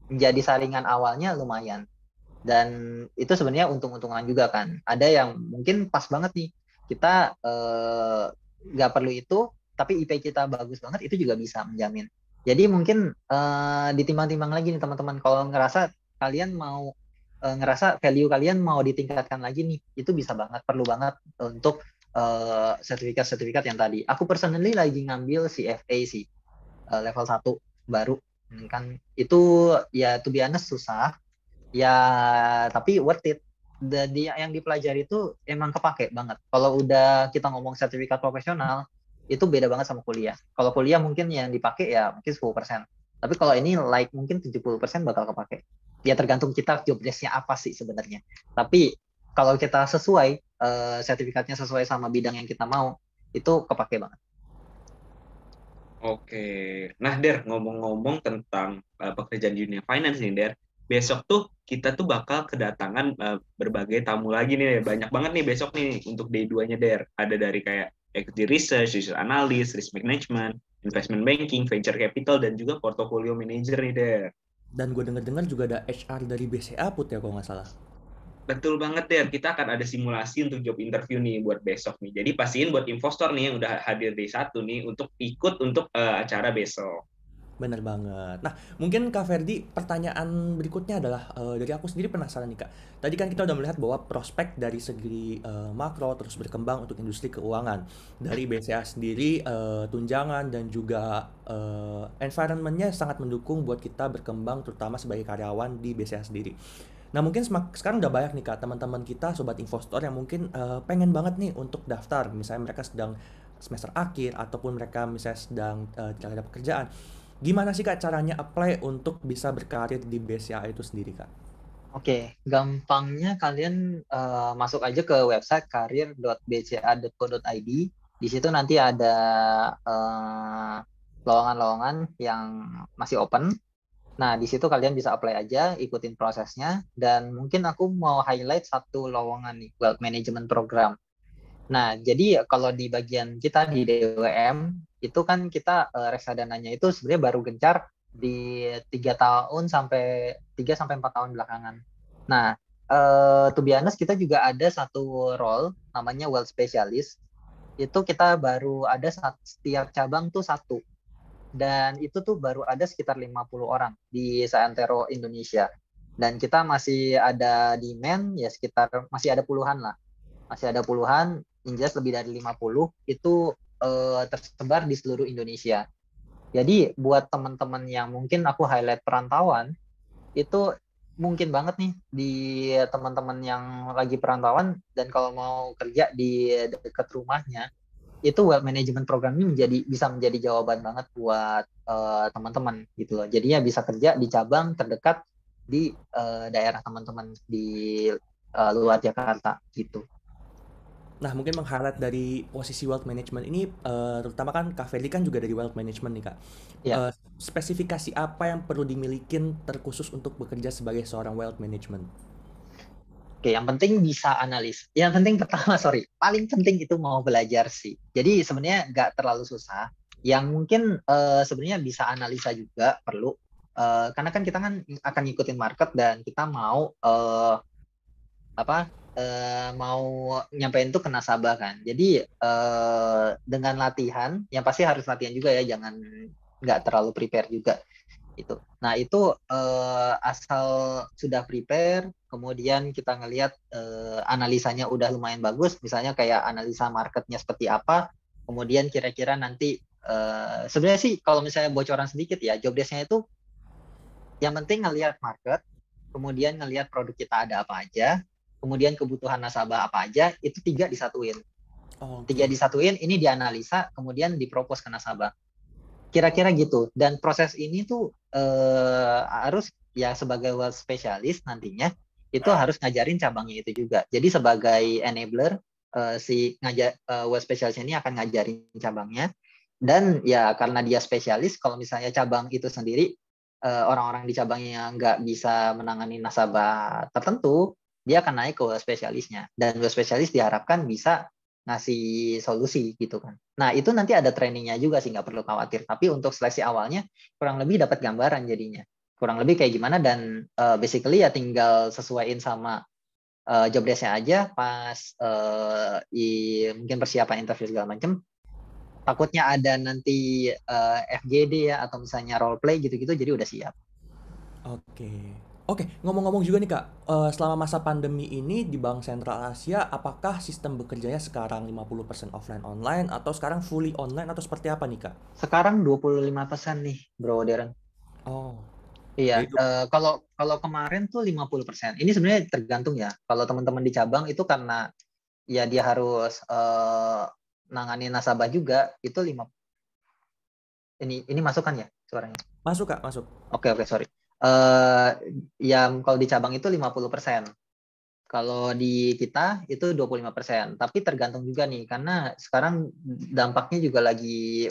menjadi saringan awalnya lumayan. Dan itu sebenarnya untung-untungan juga kan. Ada yang mungkin pas banget nih, kita nggak perlu itu, tapi IP kita bagus banget, itu juga bisa menjamin. Jadi mungkin ditimbang-timbang lagi nih teman-teman, kalau ngerasa kalian mau ngerasa value kalian mau ditingkatkan lagi nih, itu bisa banget, perlu banget untuk sertifikat-sertifikat yang tadi. Aku personally lagi ngambil CFA sih, level 1 baru. Kan itu ya to be honest susah, ya tapi worth it. Jadi yang dipelajari itu emang kepake banget. Kalau udah kita ngomong sertifikat profesional, itu beda banget sama kuliah. Kalau kuliah mungkin yang dipakai ya mungkin 10%. Tapi kalau ini like mungkin 70% bakal kepake. Ya tergantung kita job desk-nya apa sih sebenarnya. Tapi kalau kita sesuai, sertifikatnya sesuai sama bidang yang kita mau, itu kepake banget. Oke. Nah, Der, ngomong-ngomong tentang pekerjaan di dunia finance nih, Der. Besok tuh kita tuh bakal kedatangan berbagai tamu lagi nih. Banyak banget nih besok nih untuk day 2-nya, Der. Ada dari kayak equity research, research analyst, risk management, investment banking, venture capital, dan juga portfolio manager nih, Der. Dan gue denger-dengar juga ada HR dari BCA Put ya kalau nggak salah. Betul banget, Der. Kita akan ada simulasi untuk job interview nih buat besok nih. Jadi pastiin buat investor nih yang udah hadir di satu nih untuk ikut untuk acara besok. Bener banget. Nah, mungkin Kak Ferdi, pertanyaan berikutnya adalah dari aku sendiri penasaran nih Kak. Tadi kan kita udah melihat bahwa prospek dari segi makro terus berkembang untuk industri keuangan. Dari BCA sendiri, tunjangan dan juga environment-nya sangat mendukung buat kita berkembang terutama sebagai karyawan di BCA sendiri. Nah, mungkin sekarang udah banyak nih Kak teman-teman kita sobat investor yang mungkin pengen banget nih untuk daftar, misalnya mereka sedang semester akhir ataupun mereka misalnya sedang cari pekerjaan. Gimana sih Kak caranya apply untuk bisa berkarir di BCA itu sendiri Kak? Oke, gampangnya kalian masuk aja ke website karir.bca.co.id. Di situ nanti ada lowongan-lowongan yang masih open. Nah, di situ kalian bisa apply aja, ikutin prosesnya. Dan mungkin aku mau highlight satu lowongan nih, Wealth Management Program. Nah, jadi kalau di bagian kita di DWM, itu kan kita reksadananya itu sebenarnya baru gencar di 3 tahun sampai 4 tahun belakangan. Nah, to be honest, kita juga ada satu role namanya Wealth Specialist. Itu kita baru ada setiap cabang tuh satu. Dan itu tuh baru ada sekitar 50 orang di seantero Indonesia. Dan kita masih ada demand ya sekitar masih ada puluhan lah. Masih ada puluhan, Injas lebih dari 50 itu tersebar di seluruh Indonesia. Jadi buat teman-teman yang mungkin aku highlight perantauan, itu mungkin banget nih di teman-teman yang lagi perantauan dan kalau mau kerja di dekat rumahnya, itu wealth management program ini bisa menjadi jawaban banget buat teman-teman gitu loh. Jadinya bisa kerja di cabang terdekat di daerah teman-teman di luar Jakarta gitu. Nah, mungkin meng-highlight dari posisi wealth management ini, terutama kan Kak Feli kan juga dari wealth management nih Kak. Ya. Spesifikasi apa yang perlu dimilikin terkhusus untuk bekerja sebagai seorang wealth management? Oke, yang penting bisa analis. Yang penting pertama, paling penting itu mau belajar sih. Jadi sebenarnya nggak terlalu susah. Yang mungkin sebenarnya bisa analisa juga perlu. Karena kan kita kan akan ngikutin market dan kita mau mau nyampein itu ke nasabah kan. Jadi dengan latihan, yang pasti harus latihan juga ya, jangan nggak terlalu prepare juga itu. Nah itu asal sudah prepare, kemudian kita ngelihat analisanya udah lumayan bagus, misalnya kayak analisa marketnya seperti apa, kemudian kira-kira nanti sebenarnya sih kalau misalnya bocoran sedikit ya, job desk-nya itu yang penting ngelihat market, kemudian ngelihat produk kita ada apa aja, kemudian kebutuhan nasabah apa aja, itu 3 disatuin. Oke. 3 disatuin, ini dianalisa, kemudian dipropos ke nasabah. Kira-kira gitu. Dan proses ini tuh harus ya sebagai wealth specialist nantinya itu harus ngajarin cabangnya itu juga. Jadi sebagai enabler si wealth specialist ini akan ngajarin cabangnya. Dan ya karena dia spesialis, kalau misalnya cabang itu sendiri orang-orang di cabangnya nggak bisa menangani nasabah tertentu, dia akan naik ke wealth spesialisnya. Dan wealth spesialis diharapkan bisa ngasih solusi gitu kan. Nah itu nanti ada trainingnya juga sih, nggak perlu khawatir. Tapi untuk seleksi awalnya kurang lebih dapat gambaran jadinya. Kurang lebih kayak gimana dan basically ya tinggal sesuaiin sama job desk-nya aja pas mungkin persiapan interview segala macam. Takutnya ada nanti FGD ya atau misalnya role play gitu-gitu, jadi udah siap. Oke. Oke, ngomong-ngomong juga nih Kak, selama masa pandemi ini di Bank Sentral Asia, apakah sistem bekerjanya sekarang 50% offline online atau sekarang fully online atau seperti apa nih Kak? Sekarang 25% nih, Bro Darren. Oh, Iya, jadi kalau kemarin tuh 50%. Ini sebenarnya tergantung ya. Kalau teman-teman di cabang itu karena ya dia harus nangani nasabah juga, itu ini masukan ya suaranya. masuk Kak, masuk. Oke, sorry. Ya kalau di cabang itu 50%. Kalau di kita itu 25%. Tapi tergantung juga nih, karena sekarang dampaknya juga lagi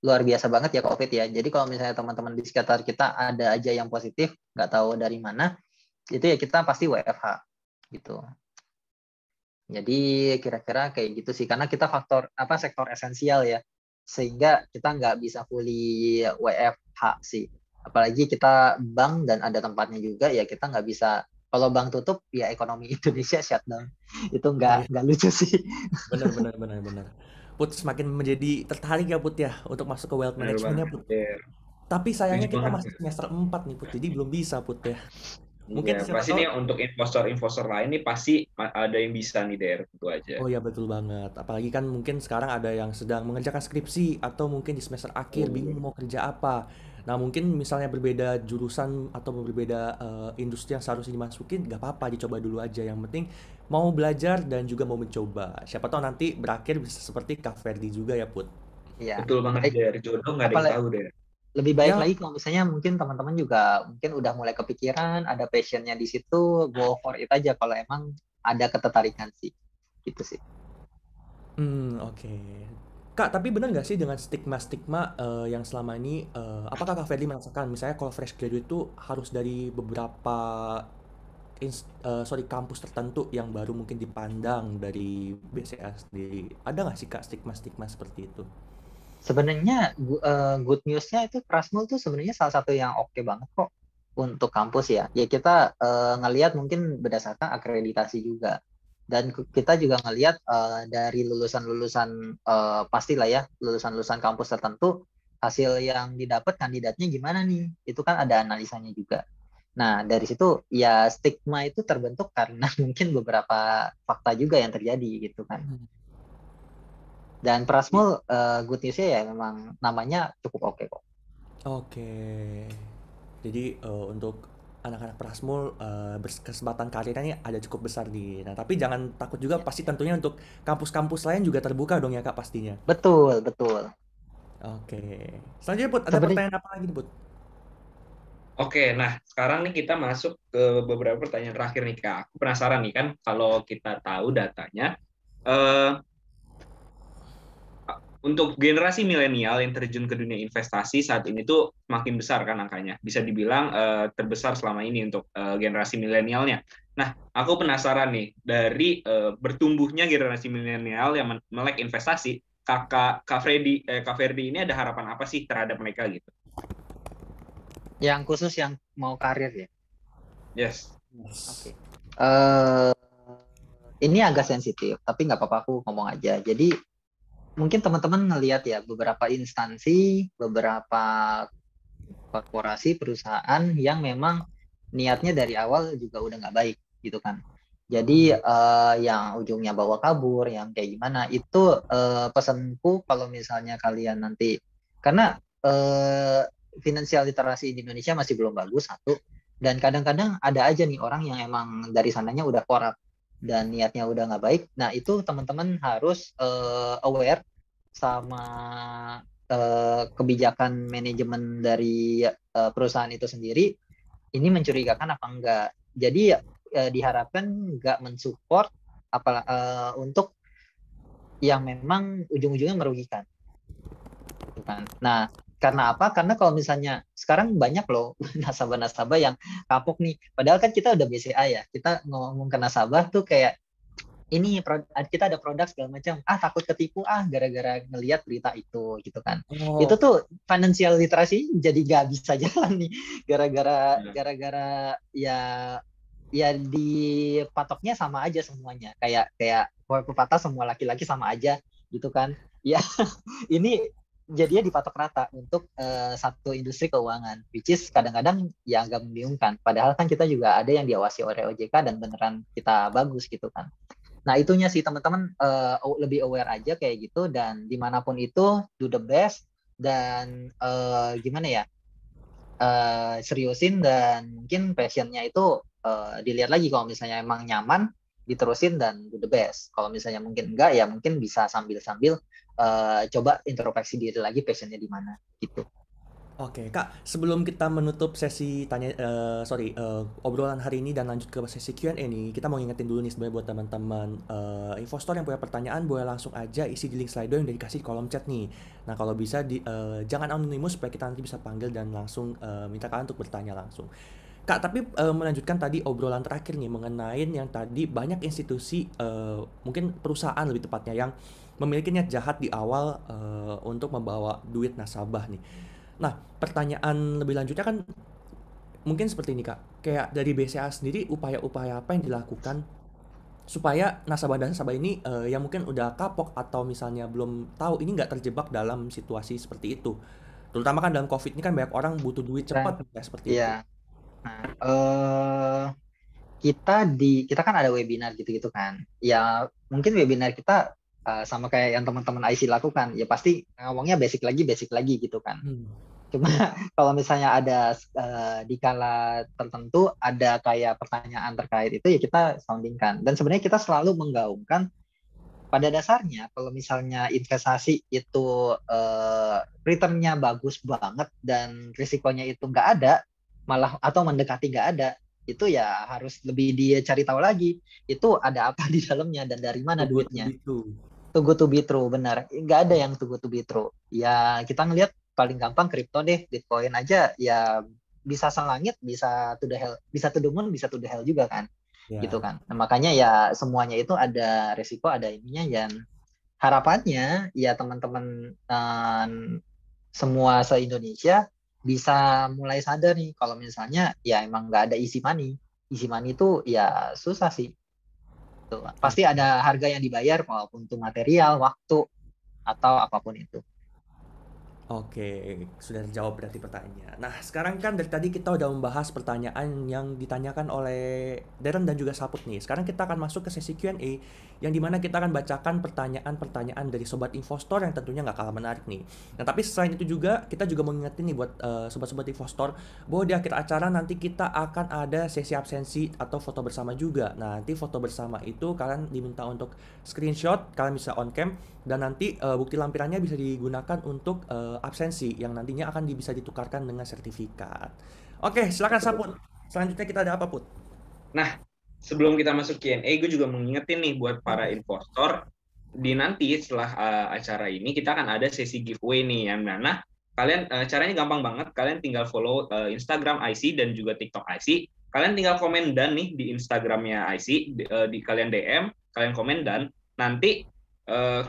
luar biasa banget ya COVID ya. Jadi kalau misalnya teman-teman di sekitar kita ada aja yang positif, nggak tahu dari mana, itu ya kita pasti WFH gitu. Jadi kira-kira kayak gitu sih, karena kita sektor esensial ya, sehingga kita nggak bisa fully WFH sih. Apalagi kita bank dan ada tempatnya juga, ya kita nggak bisa. Kalau bank tutup, ya ekonomi Indonesia shutdown. Itu Iya, nggak lucu sih. benar benar benar benar. Put semakin menjadi tertarik ya Put ya untuk masuk ke wealth Benar management ya banget. Put. Iya. Tapi sayangnya Setuju kita banget. masih semester 4 nih Put, jadi belum bisa Put ya. Mungkin Iya, siapa pasti tahu. nih untuk investor-investor lain nih pasti ada yang bisa nih Der, tentu aja. Oh ya betul banget. Apalagi kan mungkin sekarang ada yang sedang mengerjakan skripsi atau mungkin di semester akhir bingung Oh, mau kerja apa. Nah mungkin misalnya berbeda jurusan atau berbeda industri yang seharusnya dimasukin, nggak apa-apa dicoba dulu aja. Yang penting mau belajar dan juga mau mencoba. Siapa tahu nanti berakhir bisa seperti Kak Ferdi juga ya Put. Iya, betul banget baik. Der. Jodoh nggak ada yang Apalagi tahu Der. lebih baik Ya. lagi kalau misalnya mungkin teman-teman juga mungkin udah mulai kepikiran, ada passionnya di situ, go for it aja kalau emang ada ketertarikan sih, gitu sih. Oke. Kak, tapi benar nggak sih dengan stigma-stigma yang selama ini, apakah Kak Ferdi merasakan misalnya kalau fresh graduate itu harus dari beberapa kampus tertentu yang baru mungkin dipandang dari BCA sendiri. Ada nggak sih Kak stigma-stigma seperti itu? Sebenarnya good news-nya itu Prasmul tuh sebenarnya salah satu yang oke banget kok untuk kampus ya. Ya kita ngelihat mungkin berdasarkan akreditasi juga. Dan kita juga ngelihat dari lulusan-lulusan pastilah ya, lulusan-lulusan kampus tertentu hasil yang didapat kandidatnya gimana nih? Itu kan ada analisanya juga. Nah, dari situ ya stigma itu terbentuk karena mungkin beberapa fakta juga yang terjadi gitu kan. Hmm. Dan I- Prasmul good news-nya ya memang namanya cukup oke kok. Oke. Jadi untuk anak-anak Prasmul kesempatan karirnya ini ada cukup besar nih. Nah, tapi jangan takut juga Ya. pasti tentunya untuk kampus-kampus lain juga terbuka dong ya Kak pastinya. Betul, betul. Oke. Selanjutnya Put, ada Sebenarnya pertanyaan apa lagi nih Put? Oke, nah sekarang nih kita masuk ke beberapa pertanyaan terakhir nih Kak. Aku penasaran nih kan kalau kita tahu datanya, eh, untuk generasi milenial yang terjun ke dunia investasi saat ini tuh makin besar kan angkanya. Bisa dibilang terbesar selama ini untuk generasi milenialnya. Nah, aku penasaran nih dari bertumbuhnya generasi milenial yang melek investasi, Kak Ferdi ini ada harapan apa sih terhadap mereka gitu? yang khusus yang mau karir ya. Yes. Oke. Yes. Eh ini agak sensitif, tapi nggak apa-apa aku ngomong aja. Jadi mungkin teman-teman ngelihat ya beberapa instansi, beberapa korporasi, perusahaan yang memang niatnya dari awal juga udah nggak baik gitu kan. Jadi yang ujungnya bawa kabur, yang kayak gimana itu pesanku kalau misalnya kalian nanti karena finansial literasi di Indonesia masih belum bagus satu dan kadang-kadang ada aja nih orang yang emang dari sananya udah korup dan niatnya udah nggak baik. Nah itu teman-teman harus aware sama kebijakan manajemen dari perusahaan itu sendiri ini mencurigakan apa enggak. Jadi diharapkan enggak mensupport untuk yang memang ujung-ujungnya merugikan. Gitu kan. Nah, karena apa? Karena kalau misalnya sekarang banyak loh nasabah-nasabah yang kapok nih. Padahal kan kita udah BCA ya. Kita ngomong ke nasabah tuh kayak ini kita ada produk segala macam takut ketipu gara-gara ngelihat berita itu gitu kan itu Oh, tuh financial literasi jadi gak bisa jalan nih gara-gara Nah, gara-gara ya ya dipatoknya sama aja semuanya kayak kayak pepatah semua laki-laki sama aja gitu kan ya ini jadinya dipatok rata untuk satu industri keuangan which is kadang-kadang ya agak membingungkan padahal kan kita juga ada yang diawasi oleh OJK dan beneran kita bagus gitu kan. Nah, itunya sih teman-teman lebih aware aja kayak gitu dan dimanapun itu do the best dan gimana ya seriusin dan mungkin passionnya itu dilihat lagi kalau misalnya emang nyaman diterusin dan do the best. Kalau misalnya mungkin enggak ya mungkin bisa sambil-sambil coba introspeksi diri lagi passionnya di mana gitu. oke, Kak, sebelum kita menutup sesi obrolan hari ini dan lanjut ke sesi Q&A nih, kita mau ngingetin dulu nih sebenarnya buat teman-teman investor yang punya pertanyaan boleh langsung aja isi di link Slido yang udah dikasih di kolom chat nih. Nah, kalau bisa jangan anonimus supaya kita nanti bisa panggil dan langsung minta kalian untuk bertanya langsung. Kak, tapi melanjutkan tadi obrolan terakhir nih mengenai yang tadi banyak institusi mungkin perusahaan lebih tepatnya yang memiliki niat jahat di awal untuk membawa duit nasabah nih. Nah, pertanyaan lebih lanjutnya kan mungkin seperti ini Kak. Kayak dari BCA sendiri upaya-upaya apa yang dilakukan supaya nasabah-nasabah ini yang mungkin udah kapok atau misalnya belum tahu ini nggak terjebak dalam situasi seperti itu. Terutama kan dalam COVID ini kan banyak orang butuh duit Dan cepat ya seperti itu. ya, nah, kita kan ada webinar gitu-gitu kan. Ya mungkin webinar kita sama kayak yang teman-teman IC lakukan. Ya pasti ngomongnya basic lagi gitu kan. Hmm. Cuma kalau misalnya ada di kala tertentu ada kayak pertanyaan terkait itu ya kita soundingkan. Dan sebenarnya kita selalu menggaungkan pada dasarnya kalau misalnya investasi itu returnnya bagus banget dan risikonya itu nggak ada, malah atau mendekati nggak ada, itu ya harus lebih dia cari tahu lagi itu ada apa di dalamnya dan dari mana Too good to duitnya. be true. Too good to be true, benar. Nggak ada yang too good to be true. Ya kita ngelihat paling gampang kripto deh, Bitcoin aja ya bisa selangit, bisa to the hell, bisa to the moon, bisa to the hell juga kan, gitu Ya. kan. Nah, makanya ya semuanya itu ada resiko, ada ininya, dan harapannya ya teman-teman semua se-Indonesia bisa mulai sadar nih kalau misalnya ya emang nggak ada easy money itu ya susah sih. Tuh, pasti Oke. ada harga yang dibayar walaupun itu material, waktu, atau apapun itu. Oke, sudah terjawab berarti pertanyaannya. Nah, sekarang kan dari tadi kita udah membahas pertanyaan yang ditanyakan oleh Darren dan juga Saput nih. Sekarang kita akan masuk ke sesi Q&A yang dimana kita akan bacakan pertanyaan-pertanyaan dari Sobat Investor yang tentunya nggak kalah menarik nih. Nah, tapi selain itu juga kita juga mengingetin nih buat Sobat-Sobat Investor bahwa di akhir acara nanti kita akan ada sesi absensi atau foto bersama juga. Nah, nanti foto bersama itu kalian diminta untuk screenshot, kalian bisa on cam dan nanti bukti lampirannya bisa digunakan untuk absensi yang nantinya akan bisa ditukarkan dengan sertifikat. Oke, silakan Saput. Selanjutnya kita ada apa, Put? Nah, sebelum kita masuk Q&A, gue juga mengingetin nih buat para investor, di nanti setelah acara ini kita akan ada sesi giveaway nih, yang mana kalian caranya gampang banget, kalian tinggal follow Instagram IC dan juga TikTok IC, kalian tinggal komen dan nih di Instagramnya IC, di kalian DM, kalian komen dan nanti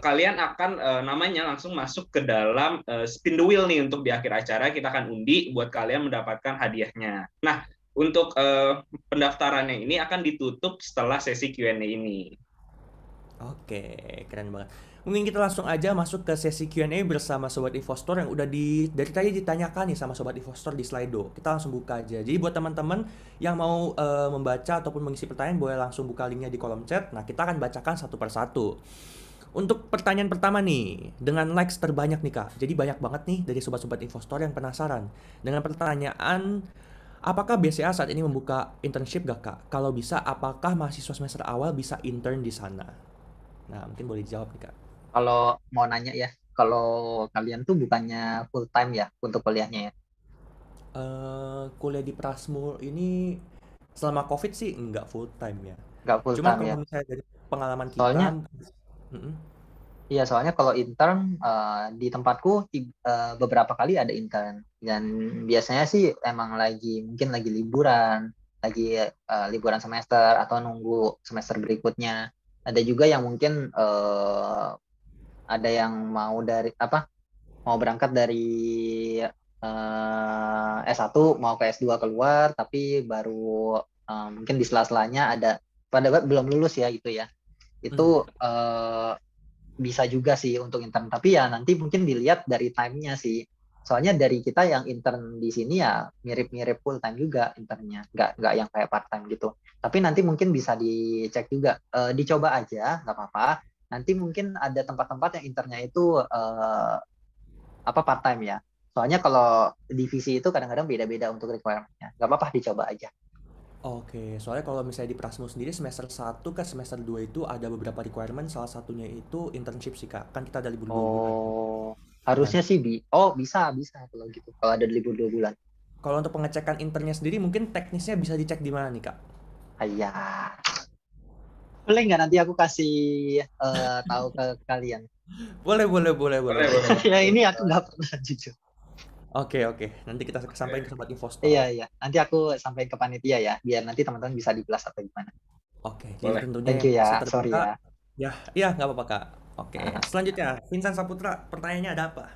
kalian akan namanya langsung masuk ke dalam spin the wheel nih untuk di akhir acara kita akan undi buat kalian mendapatkan hadiahnya. Nah, untuk pendaftarannya ini akan ditutup setelah sesi Q&A ini. Oke, keren banget. Mungkin kita langsung aja masuk ke sesi Q&A bersama Sobat Investor yang udah dari tadi ditanyakan nih sama Sobat Investor di Slido. Kita langsung buka aja. Jadi buat teman-teman yang mau membaca ataupun mengisi pertanyaan boleh langsung buka linknya di kolom chat. Nah, kita akan bacakan satu persatu. Untuk pertanyaan pertama nih, dengan likes terbanyak nih Kak. Jadi banyak banget nih dari sobat-sobat investor yang penasaran dengan pertanyaan, apakah BCA saat ini membuka internship gak Kak? Kalau bisa, apakah mahasiswa semester awal bisa intern di sana? Nah, mungkin boleh dijawab nih Kak. Kalau mau nanya ya, kalau kalian tuh bukannya full time ya untuk kuliahnya ya? Kuliah di Prasmul ini selama COVID sih nggak full time ya. Nggak full Cuman time kalau ya? misalnya dari pengalaman kita, Soalnya, mm-mm. iya soalnya kalau intern di tempatku beberapa kali ada intern dan biasanya sih emang mungkin lagi liburan, lagi liburan semester atau nunggu semester berikutnya. Ada juga yang mungkin ada yang mau dari apa? Mau berangkat dari S1 mau ke S2 keluar tapi baru mungkin di sela-selanya ada pada belum lulus ya itu ya. Itu bisa juga sih untuk intern tapi ya nanti mungkin dilihat dari time-nya sih. Soalnya dari kita yang intern di sini ya mirip-mirip full time juga internnya, nggak yang kayak part time gitu. Tapi nanti mungkin bisa dicek juga, dicoba aja, nggak apa-apa. Nanti mungkin ada tempat-tempat yang internnya itu apa part time ya. Soalnya kalau divisi itu kadang-kadang beda-beda untuk requirement-nya. Nggak apa-apa dicoba aja. Oke, soalnya kalau misalnya di Prasmul sendiri semester 1 ke semester 2 itu ada beberapa requirement, salah satunya itu internship sih Kak. Kan kita ada libur 2 bulan. Oh, Nah, harusnya sih oh bisa kalau gitu. Kalau ada libur 2 bulan. kalau untuk pengecekan internnya sendiri mungkin teknisnya bisa dicek di mana nih Kak? Ayah. Boleh nggak nanti aku kasih tahu ke kalian? Boleh, boleh, boleh, boleh, Boleh, boleh. boleh. Ya ini aku nggak pernah jujur. Oke, oke. Nanti kita sampaikan ke sobat Iya investor. iya. Nanti aku sampaikan ke panitia ya, biar nanti teman-teman bisa di kelas atau gimana. Oke, jadi Boleh. tentunya Thank yang you masih ya. Sorry terbuka, ya. ya, iya nggak apa-apa Kak. Oke, selanjutnya Vincent Saputra, pertanyaannya ada apa?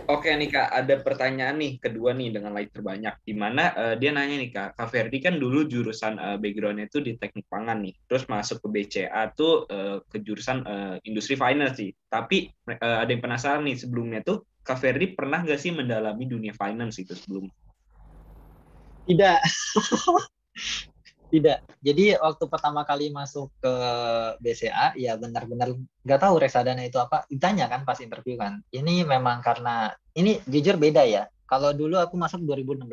Oke nih Kak, ada pertanyaan nih kedua nih dengan like terbanyak. Di mana dia nanya nih Kak Ferdi kan dulu jurusan background-nya itu di teknik pangan nih. Terus masuk ke BCA tuh ke jurusan industri finance sih. Tapi ada yang penasaran nih sebelumnya tuh Kak Ferdi pernah nggak sih mendalami dunia finance itu sebelum? Tidak, tidak. Jadi waktu pertama kali masuk ke BCA, ya benar-benar nggak tahu reksadana itu apa. Ditanya kan pas interview kan. Ini memang karena, ini jujur beda ya. Kalau dulu aku masuk 2016.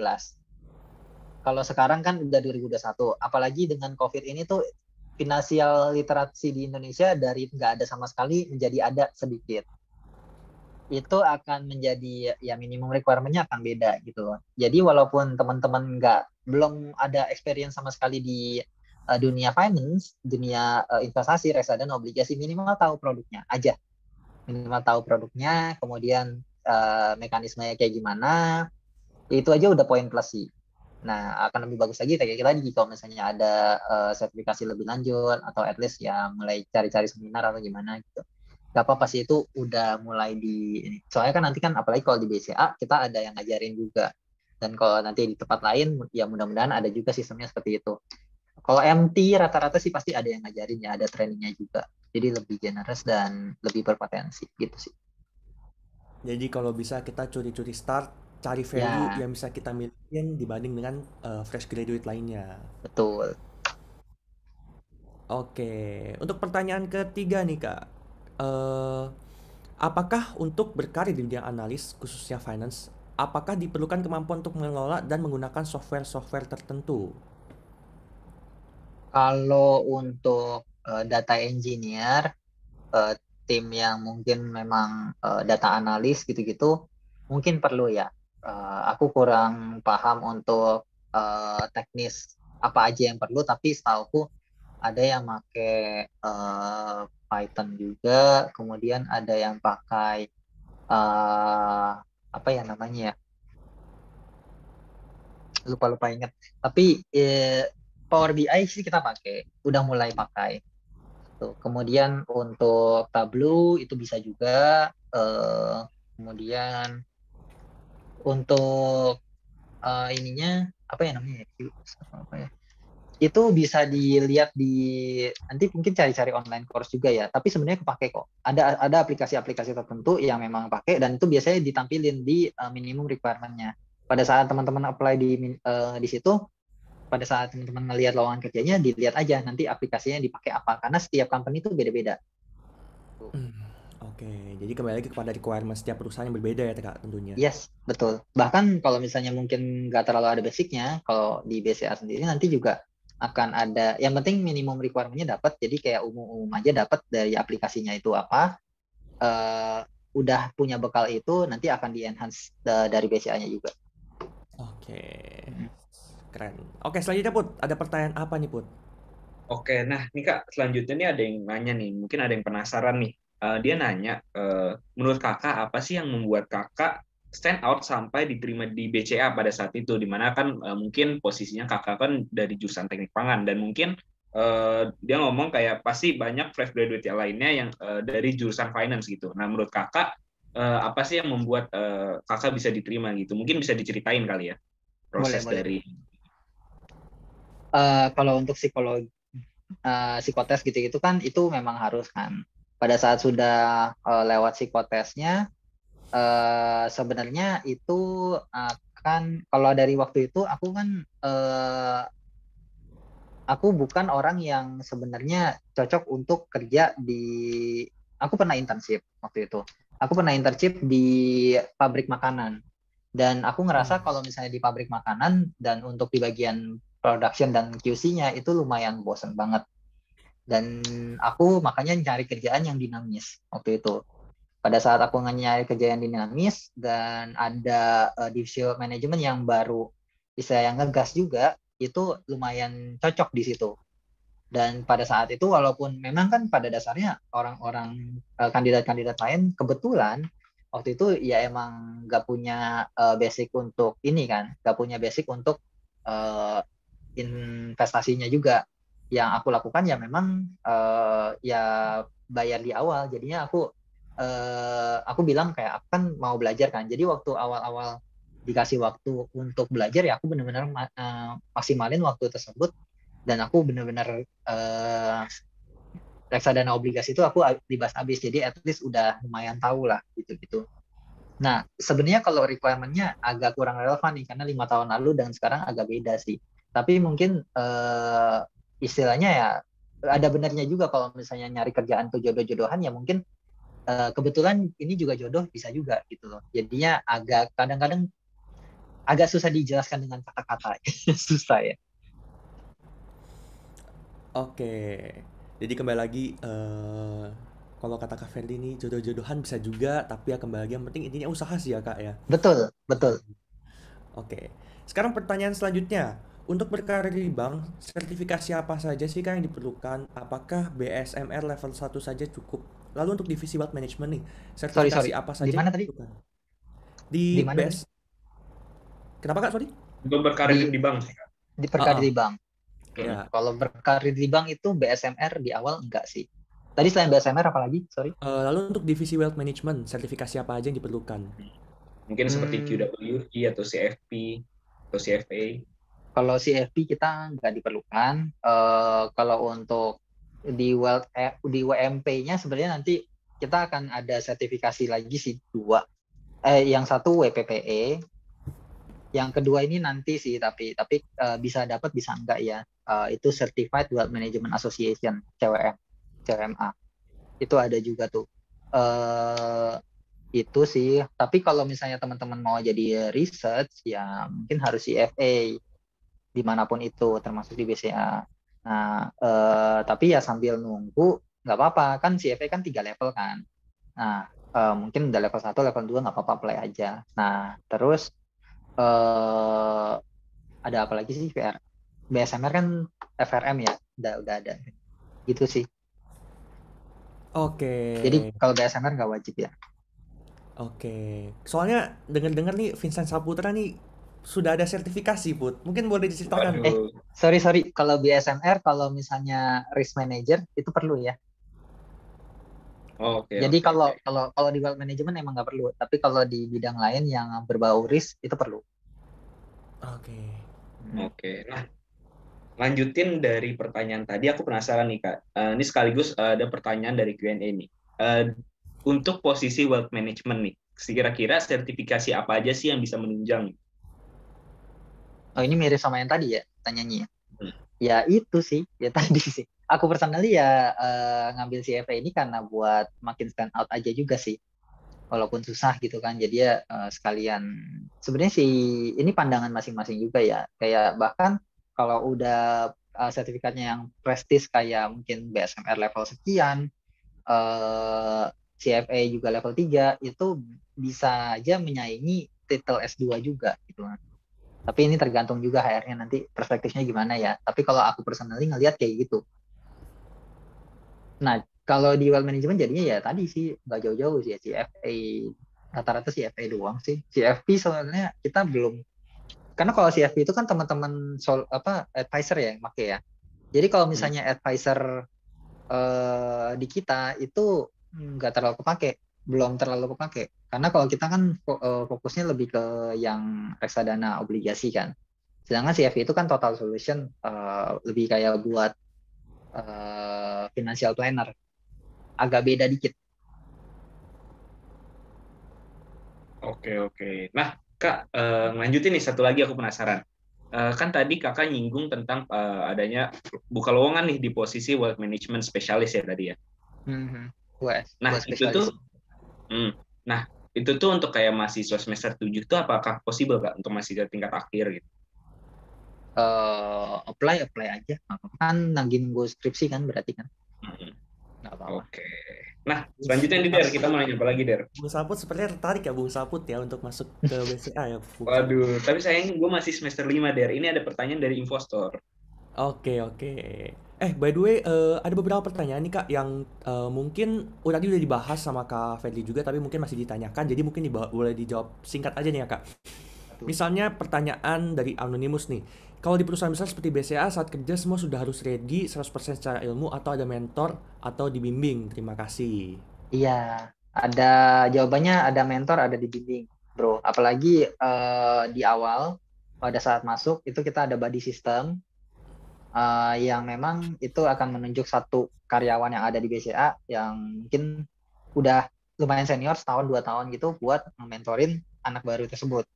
Kalau sekarang kan udah 2021. Apalagi dengan COVID ini tuh, finansial literasi di Indonesia dari nggak ada sama sekali menjadi ada sedikit. Itu akan menjadi, ya minimum requirement-nya akan beda gitu loh. Jadi walaupun teman-teman belum ada experience sama sekali di dunia finance, dunia investasi, reksadana, obligasi, minimal tahu produknya aja. Minimal tahu produknya, kemudian mekanismenya kayak gimana, itu aja udah poin plus sih. Nah, akan lebih bagus lagi kayak tadi kalau misalnya ada sertifikasi lebih lanjut, atau at least ya mulai cari-cari seminar atau gimana gitu. Gak apa-apa sih, itu udah mulai di ini. Soalnya kan nanti kan apalagi kalau di BCA kita ada yang ngajarin juga. Dan kalau nanti di tempat lain ya mudah-mudahan ada juga sistemnya seperti itu. Kalau MT rata-rata sih pasti ada yang ngajarin ya, ada trainingnya juga. Jadi lebih generous dan lebih berpotensi gitu sih. Jadi kalau bisa kita curi-curi start, cari value Ya, yang bisa kita milikin dibanding dengan fresh graduate lainnya. betul. Oke, untuk pertanyaan ketiga nih Kak, eh apakah untuk berkarir di bidang analis, khususnya finance, apakah diperlukan kemampuan untuk mengelola dan menggunakan software-software tertentu? Kalau untuk data engineer, eh, tim yang mungkin memang data analis gitu-gitu, mungkin perlu ya. Aku kurang paham untuk teknis apa aja yang perlu, tapi setauku ada yang pakai Python juga, kemudian ada yang pakai apa ya namanya ya, lupa-lupa ingat. Tapi Power BI sih kita pakai, udah mulai pakai. Tuh. Kemudian untuk Tableau itu bisa juga. Kemudian untuk ininya apa ya namanya? Apa ya? Itu bisa dilihat di, nanti mungkin cari-cari online course juga ya. Tapi sebenarnya kepake kok. Ada aplikasi-aplikasi tertentu yang memang pakai, dan itu biasanya ditampilin di minimum requirement-nya. Pada saat teman-teman apply di situ, pada saat teman-teman ngelihat lowongan kerjanya, dilihat aja nanti aplikasinya dipakai apa, karena setiap company itu beda-beda. Hmm, oke, jadi kembali lagi kepada requirement setiap perusahaan yang berbeda ya Kak tentunya. Yes, betul. Bahkan kalau misalnya mungkin nggak terlalu ada basicnya, kalau di BCA sendiri nanti juga akan ada, yang penting minimum requirement-nya dapat, jadi kayak umum-umum aja dapat dari aplikasinya itu apa, eh, udah punya bekal itu, nanti akan di-enhance dari BCA-nya juga. Oke, Mm. keren. Oke, selanjutnya Put, ada pertanyaan apa nih Put? Oke, nah nih Kak, selanjutnya nih ada yang nanya nih, mungkin ada yang penasaran nih. Dia nanya, menurut Kakak apa sih yang membuat Kakak stand out sampai diterima di BCA pada saat itu, dimana kan mungkin posisinya Kakak kan dari jurusan teknik pangan, dan mungkin dia ngomong kayak pasti banyak fresh graduate yang lainnya yang dari jurusan finance gitu. Nah, menurut Kakak apa sih yang membuat Kakak bisa diterima gitu? Mungkin bisa diceritain kali ya Boleh, proses boleh. dari. Kalau untuk psikotes gitu-gitu kan itu memang harus kan. Pada saat sudah lewat psikotesnya, sebenarnya itu akan, kalau dari waktu itu aku kan aku bukan orang yang sebenarnya cocok untuk kerja di, aku pernah internship waktu itu. Aku pernah internship di pabrik makanan, dan aku ngerasa kalau misalnya di pabrik makanan dan untuk di bagian production dan QC-nya itu lumayan bosen banget. Dan aku makanya cari kerjaan yang dinamis waktu itu. Pada saat aku nyari kerjaan dinamis dan ada division manajemen yang baru bisa yang ngegas juga, itu lumayan cocok di situ. Dan pada saat itu walaupun memang kan pada dasarnya orang-orang kandidat-kandidat lain kebetulan waktu itu ya emang nggak punya basic untuk ini kan, nggak punya basic untuk uh, investasinya juga. Yang aku lakukan ya memang ya bayar di awal. Jadinya aku bilang kayak aku kan mau belajar kan. Jadi waktu awal-awal dikasih waktu untuk belajar ya aku benar-benar maksimalin waktu tersebut, dan aku benar-benar reksadana obligasi itu aku libas habis. Jadi at least udah lumayan tahu lah gitu-gitu. Nah, sebenarnya kalau requirement-nya agak kurang relevan nih, karena 5 tahun lalu dan sekarang agak beda sih. Tapi mungkin istilahnya ya, ada benarnya juga kalau misalnya nyari kerjaan tuh jodoh-jodohan, ya mungkin kebetulan ini juga jodoh, bisa juga gitu loh. Jadinya agak kadang-kadang agak susah dijelaskan dengan kata-kata. Susah ya. Oke, jadi kembali lagi, kalau kata Kak Ferdi nih jodoh-jodohan bisa juga, tapi ya kembali lagi yang penting intinya usaha sih ya Kak ya. Betul, betul. Oke, sekarang pertanyaan selanjutnya. Untuk berkarir di bank, sertifikasi apa saja sih Kak yang diperlukan? Apakah BSMR level 1 saja cukup? Lalu untuk divisi wealth management nih, Sorry, sertifikasi sorry. apa Di saja yang mana tadi? diperlukan? Di Di mana tadi? BS, kenapa Kak? Sorry? Untuk berkarir Di di bank sih, Kak. Ah, berkarir ah, di bank. Oke. Mm. ya. Kalau berkarir di bank itu BSMR di awal enggak sih. Tadi selain BSMR apa lagi? Sorry. Lalu untuk divisi wealth management, sertifikasi apa aja yang diperlukan? Mungkin seperti Hmm, QWE atau CFP atau CFA. kalau CFP kita nggak diperlukan. Kalau untuk di WMP-nya sebenarnya nanti kita akan ada sertifikasi lagi sih dua. Yang satu WPPE, yang kedua ini nanti sih, tapi bisa dapat bisa enggak ya. Itu Certified Wealth Management Association CWM, CWMA. Itu ada juga tuh. Eh itu sih. Tapi kalau misalnya teman-teman mau jadi research, ya mungkin harus CFA dimanapun itu, termasuk di BCA. Nah, tapi ya sambil nunggu, nggak apa-apa. Kan CFA kan 3 level kan. Nah, mungkin udah level 1, level 2 nggak apa-apa, play aja. Nah, terus eh ada apa lagi sih VR? BSMR kan FRM ya, udah ada. Gitu sih. Oke, Jadi kalau BSMR nggak wajib ya. oke. Soalnya dengar-dengar nih Vincent Saputra nih sudah ada sertifikasi, Put. Mungkin boleh diceritakan. Waduh. Sorry. Kalau BSMR, kalau misalnya risk manager itu perlu ya. Oke, Jadi oke, kalau oke. kalau kalau di wealth management emang nggak perlu, tapi kalau di bidang lain yang berbau risk itu perlu. Oke. Hmm. Oke. Nah, lanjutin dari pertanyaan tadi, aku penasaran nih, Kak. Ini sekaligus ada pertanyaan dari Q&A nih. Eh, untuk posisi wealth management nih, kira-kira sertifikasi apa aja sih yang bisa menunjang? Oh, ini mirip sama yang tadi ya, tanyanya. Hmm. Ya itu sih, ya tadi sih. Aku personally ya ngambil CFA ini karena buat makin stand out aja juga sih. Walaupun susah gitu kan. Jadi ya sekalian sebenarnya sih ini pandangan masing-masing juga ya. Kayak bahkan kalau udah sertifikatnya yang prestis kayak mungkin BSMR level sekian, CFA juga level 3 itu bisa aja menyaingi titel S2 juga gitu kan. Tapi ini tergantung juga HR-nya nanti perspektifnya gimana ya. Tapi kalau aku personally ngelihat kayak gitu. Nah, kalau di wealth management jadinya ya tadi sih nggak jauh-jauh sih ya, CFA, rata-rata CFA doang sih. CFP soalnya kita belum, karena kalau CFP itu kan teman-teman advisor ya yang pakai ya. Jadi kalau Hmm. misalnya advisor di kita itu nggak terlalu kepake, belum terlalu kepake. Karena kalau kita kan fokusnya lebih ke yang reksadana obligasi kan. Sedangkan CFP itu kan total solution, lebih kayak buat financial planner, agak beda dikit. Oke, oke. Nah, Kak, lanjutin nih satu lagi aku penasaran. Kan tadi Kakak nyinggung tentang adanya buka lowongan nih di posisi wealth management spesialis ya tadi ya. Mhm. US, Nah, buat itu tuh spesialis. hmm, nah, itu tuh untuk kayak mahasiswa semester 7 tuh apakah possible Kak untuk mahasiswa tingkat akhir gitu? Apply aja. Nggak apa-apa. Kan lagi nunggu skripsi kan berarti kan. Hmm, Nggak apa-apa. oke. Nah, selanjutnya Bung nih Der, kita Saput, mau nanya apa lagi Der? Bung Saput sepertinya tertarik ya Bung Saput ya untuk masuk ke BCA ya Bung Saput. Waduh, tapi sayang gue masih semester 5 Der. Ini ada pertanyaan dari Investor. Oke, oke. By the way, ada beberapa pertanyaan nih Kak yang mungkin tadi udah dibahas sama Kak Fedli juga, tapi mungkin masih ditanyakan. Jadi mungkin boleh dijawab singkat aja nih ya Kak. Aduh. Misalnya pertanyaan dari Anonymous nih. Kalau di perusahaan besar seperti BCA saat kerja semua sudah harus ready 100% secara ilmu atau ada mentor atau dibimbing? Terima kasih. Iya, ada jawabannya, ada mentor, ada dibimbing, bro. Apalagi di awal pada saat masuk itu kita ada buddy system yang memang itu akan menunjuk satu karyawan yang ada di BCA yang mungkin udah lumayan senior, setahun 2 tahun gitu buat mentorin anak baru tersebut.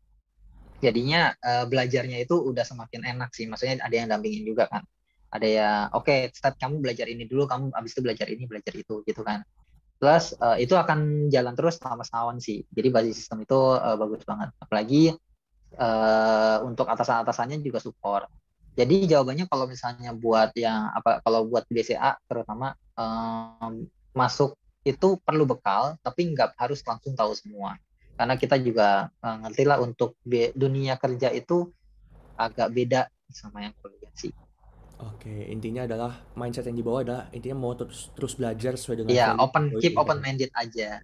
Jadinya belajarnya itu udah semakin enak sih. Maksudnya ada yang dampingin juga kan. Ada yang oke, start kamu belajar ini dulu, kamu abis itu belajar ini, belajar itu gitu kan. Plus itu akan jalan terus selama setahun sih. Jadi basis sistem itu bagus banget. Apalagi untuk atasan-atasannya juga support. Jadi jawabannya kalau misalnya buat yang apa, kalau buat BCA terutama masuk itu perlu bekal, tapi nggak harus langsung tahu semua. Karena kita juga ngerti lah untuk dunia kerja itu agak beda sama yang kuliah sih. Oke, intinya adalah mindset yang dibawa adalah intinya mau terus belajar sesuai dengan Iya, value keep ya, Kak. open minded aja.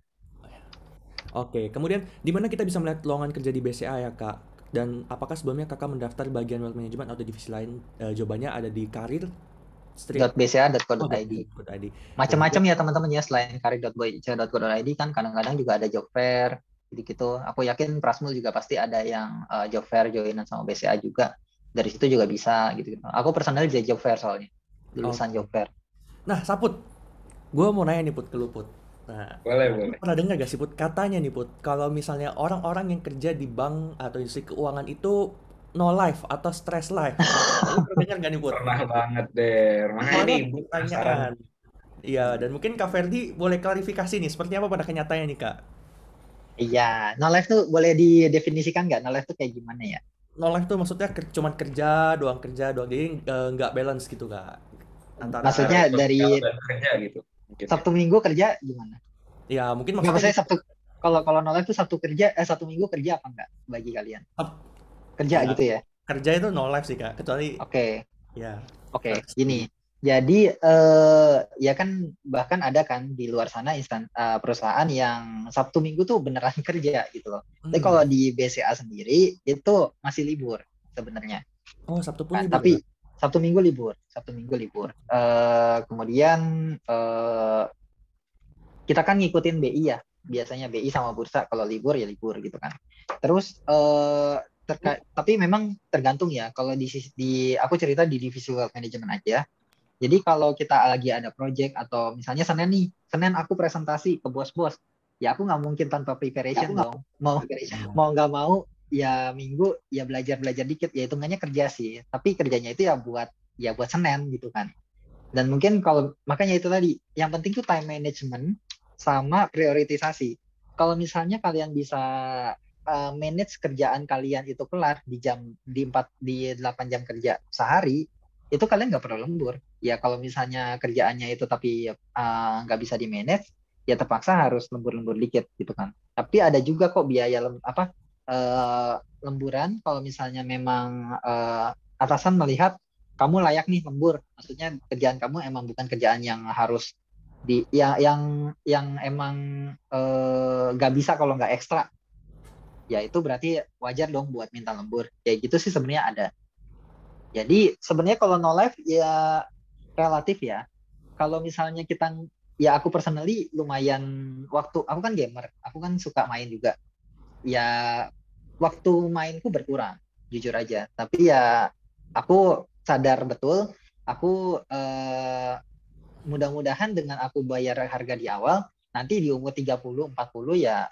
Oke, kemudian di mana kita bisa melihat lowongan kerja di BCA ya, Kak? Dan apakah sebelumnya Kakak mendaftar bagian wealth management atau divisi lain? Jawabannya ada di karir street .bca.co.id. .id. Macam-macam ya teman-teman ya, selain karir.bca.co.id kan kadang-kadang juga ada job fair gitu-gitu. Aku yakin Prasmul juga pasti ada yang job fair joinan sama BCA juga. Dari situ juga bisa gitu. Aku personal jadi job fair soalnya. Lulusan job fair. Nah, Saput, gue mau nanya nih Put ke lu Put. Nah, Boleh. pernah dengar gak sih Put katanya nih Put, kalau misalnya orang-orang yang kerja di bank atau industri keuangan itu no life atau stress life. Lu pernah dengar gak nih Put? Pernah banget deh. Makanya Soalnya nih, ada gue penasaran. pertanyaan. Iya, dan mungkin Kak Ferdi boleh klarifikasi nih, seperti apa pada kenyataannya nih Kak? Iya, no life tuh boleh didefinisikan nggak? No life tuh kayak gimana ya? No life tuh maksudnya cuman kerja doang, jadi nggak balance gitu Kak. Antara Maksudnya Antara dari sosial dan kerja gitu. Mungkin ya. Sabtu Minggu kerja gimana? ya mungkin Nggak, maksudnya maksudnya Sabtu, kalau no life tuh Sabtu Minggu kerja apa enggak bagi kalian? Kerja ya, gitu ya? kerja itu no life sih Kak, kecuali Oke. ya Oke, gini. Jadi ya kan bahkan ada kan di luar sana perusahaan yang Sabtu Minggu tuh beneran kerja gitu loh. Tapi kalau di BCA sendiri itu masih libur sebenarnya. Oh, Sabtu pun Nah, libur tapi ya? Sabtu Minggu libur. Kemudian kita kan ngikutin BI ya. Biasanya BI sama bursa kalau libur ya libur gitu kan. Terus tapi memang tergantung ya. Kalau aku cerita di divisi wealth management aja. Jadi kalau kita lagi ada project atau misalnya Senin aku presentasi ke bos-bos, ya aku nggak mungkin tanpa preparation dong. Mau nggak mau ya Minggu ya belajar dikit, ya hitungannya kerja sih. Tapi kerjanya itu ya buat Senin gitu kan. Dan mungkin kalau makanya itu tadi, yang penting tuh time management sama prioritisasi. Kalau misalnya kalian bisa manage kerjaan kalian itu kelar di 8 jam kerja sehari, itu kalian nggak perlu lembur. Ya kalau misalnya kerjaannya itu tapi nggak bisa di manage, ya terpaksa harus lembur-lembur dikit gitu kan. Tapi ada juga kok biaya lemburan kalau misalnya memang atasan melihat kamu layak nih lembur. Maksudnya kerjaan kamu emang bukan kerjaan yang harus yang emang nggak bisa kalau nggak ekstra. Ya itu berarti wajar dong buat minta lembur. Kayak gitu sih sebenarnya ada. Jadi sebenarnya kalau no life ya relatif ya. Kalau misalnya ya aku personally lumayan aku kan gamer, aku kan suka main juga. Ya waktu mainku berkurang, jujur aja. Tapi ya aku sadar betul, aku mudah-mudahan dengan aku bayar harga di awal, nanti di umur 30, 40 ya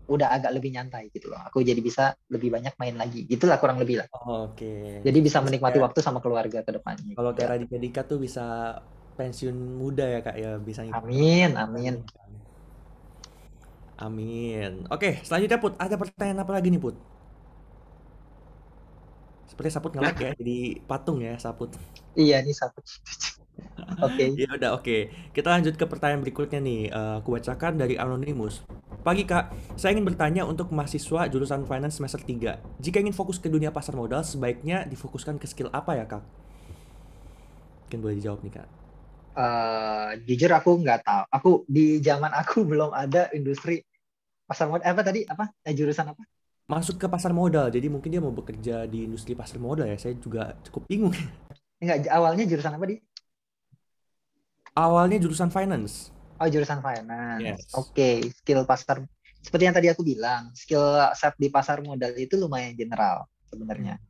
udah agak lebih nyantai gitu loh. Aku jadi bisa lebih banyak main lagi. Gitulah kurang lebih lah. Oke. Jadi bisa menikmati waktu sama keluarga ke depannya. Kalau kayak Raditya Dika tuh bisa pensiun muda ya Kak ya, bisa Amin. Amin. Oke, selanjutnya Put, ada pertanyaan apa lagi nih Put? Seperti Saput nge-lag ya, jadi patung ya Saput. Iya, ini satu. Oke. Ya udah oke. Kita lanjut ke pertanyaan berikutnya nih. Aku bacakan dari Anonymous. Pagi Kak, saya ingin bertanya untuk mahasiswa jurusan Finance semester 3. Jika ingin fokus ke dunia pasar modal, sebaiknya difokuskan ke skill apa ya Kak? Mungkin boleh dijawab nih Kak. Jujur aku nggak tahu. Di zaman aku belum ada industri pasar modal. Jurusan apa? Masuk ke pasar modal, jadi mungkin dia mau bekerja di industri pasar modal ya. Saya juga cukup bingung. Enggak, awalnya jurusan apa di? Awalnya jurusan finance. Oh, jurusan finance. Yes. Oke, skill pasar. Seperti yang tadi aku bilang, skill set di pasar modal itu lumayan general sebenarnya.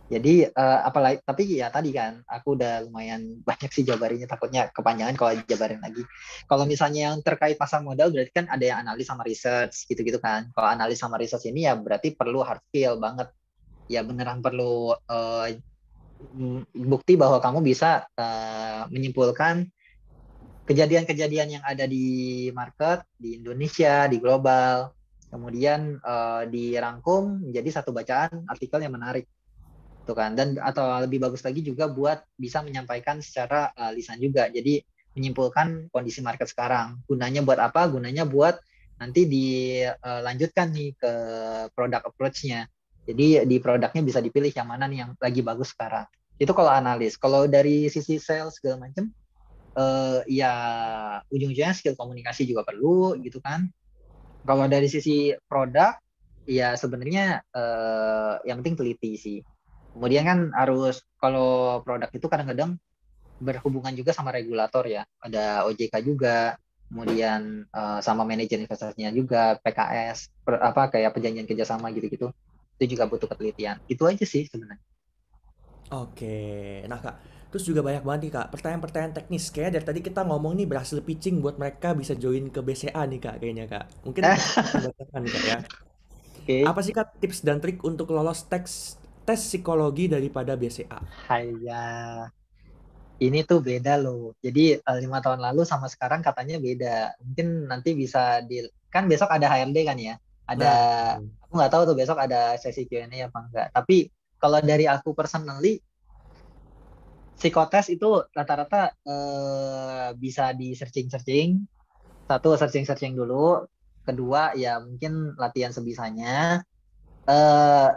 Jadi apalagi tapi ya tadi kan aku udah lumayan banyak sih jabarinnya, takutnya kepanjangan kalau jabarin lagi. Kalau misalnya yang terkait pasar modal berarti kan ada yang analis sama research gitu-gitu kan. Kalau analis sama research ini ya berarti perlu hard skill banget. Ya beneran perlu bukti bahwa kamu bisa menyimpulkan kejadian-kejadian yang ada di market, di Indonesia, di global, kemudian dirangkum menjadi satu bacaan artikel yang menarik, tuh kan. Dan atau lebih bagus lagi juga buat bisa menyampaikan secara lisan juga. Jadi menyimpulkan kondisi market sekarang. Gunanya buat apa? Gunanya buat nanti dilanjutkan nih ke product approach-nya. Jadi di produknya bisa dipilih yang mana nih yang lagi bagus sekarang. Itu kalau analis. Kalau dari sisi sales segala macam, ya ujung-ujungnya skill komunikasi juga perlu gitu kan. Kalau dari sisi produk, ya sebenarnya yang penting teliti sih. Kemudian kan harus, kalau produk itu kadang-kadang berhubungan juga sama regulator ya. Ada OJK juga, kemudian sama manajer investasinya juga, PKS, apa kayak perjanjian kerjasama gitu-gitu. Itu juga butuh ketelitian. Itu aja sih sebenarnya. Oke, nah Kak, terus juga banyak banget nih Kak, pertanyaan-pertanyaan teknis. Kayak dari tadi kita ngomong nih berhasil pitching buat mereka bisa join ke BCA nih Kak, kayaknya Kak. Mungkin langsung bacakan nih Kak ya. Oke, Apa sih Kak tips dan trik untuk lolos tes psikologi daripada BCA? Haya. Ini tuh beda loh. Jadi 5 tahun lalu sama sekarang katanya beda. Mungkin nanti bisa kan besok ada HRD kan ya. Ada, Nah, aku nggak tahu tuh besok ada sesi Q&A apa enggak. Tapi kalau dari aku personally, psikotes itu rata-rata bisa di searching-searching. Satu, searching-searching dulu. Kedua, ya mungkin latihan sebisanya. Eh,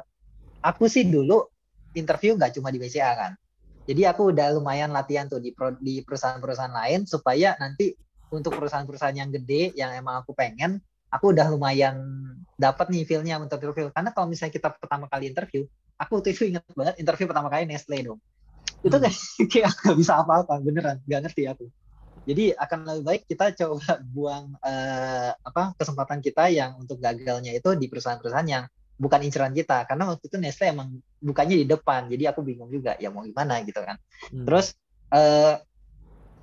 aku sih dulu interview nggak cuma di BCA kan. Jadi aku udah lumayan latihan tuh di perusahaan-perusahaan lain supaya nanti untuk perusahaan-perusahaan yang gede yang emang aku pengen, aku udah lumayan dapat nih feel-nya untuk interview. Karena kalau misalnya kita pertama kali interview, aku waktu itu ingat banget interview pertama kali Nestle dong. Itu hmm, kayak nggak bisa apa-apa, beneran nggak ngerti aku. Jadi akan lebih baik kita coba buang apa kesempatan kita yang untuk gagalnya itu di perusahaan-perusahaan yang bukan inceran kita, karena waktu itu Nestle emang bukannya di depan, jadi aku bingung juga ya mau gimana gitu kan. hmm, Terus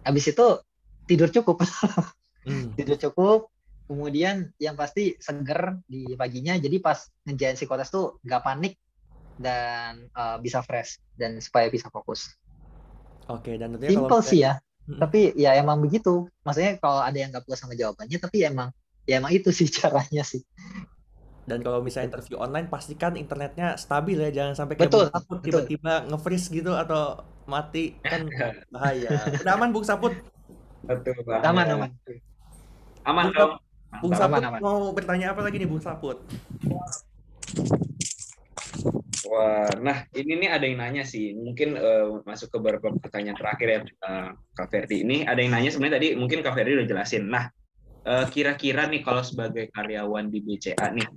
habis itu tidur cukup, hmm. tidur cukup, kemudian yang pasti seger di paginya, jadi pas ngerjain psikotes tuh nggak panik dan bisa fresh dan supaya bisa fokus. Oke, dan tentunya kalau Simple sih misalnya, ya, mm, tapi ya emang begitu. Maksudnya kalau ada yang nggak puas sama jawabannya, tapi ya emang itu sih caranya sih. dan kalau misalnya Gitu. interview online pastikan internetnya stabil ya, jangan sampai kayak Bung Betul, Saput betul. tiba-tiba nge-freeze gitu atau mati kan bahaya. Udah aman Bung Saput? Betul Aman, banget. aman. Aman Bung dong. Sap- Bung Mantap. Aman, Saput aman. mau bertanya apa lagi nih Bung Saput? Wah, nah ini nih ada yang nanya sih. Mungkin masuk ke beberapa pertanyaan terakhir ya, Kak Ferdi. Ini ada yang nanya sebenarnya tadi mungkin Kak Ferdi udah jelasin. Nah, kira-kira nih kalau sebagai karyawan di BCA nih,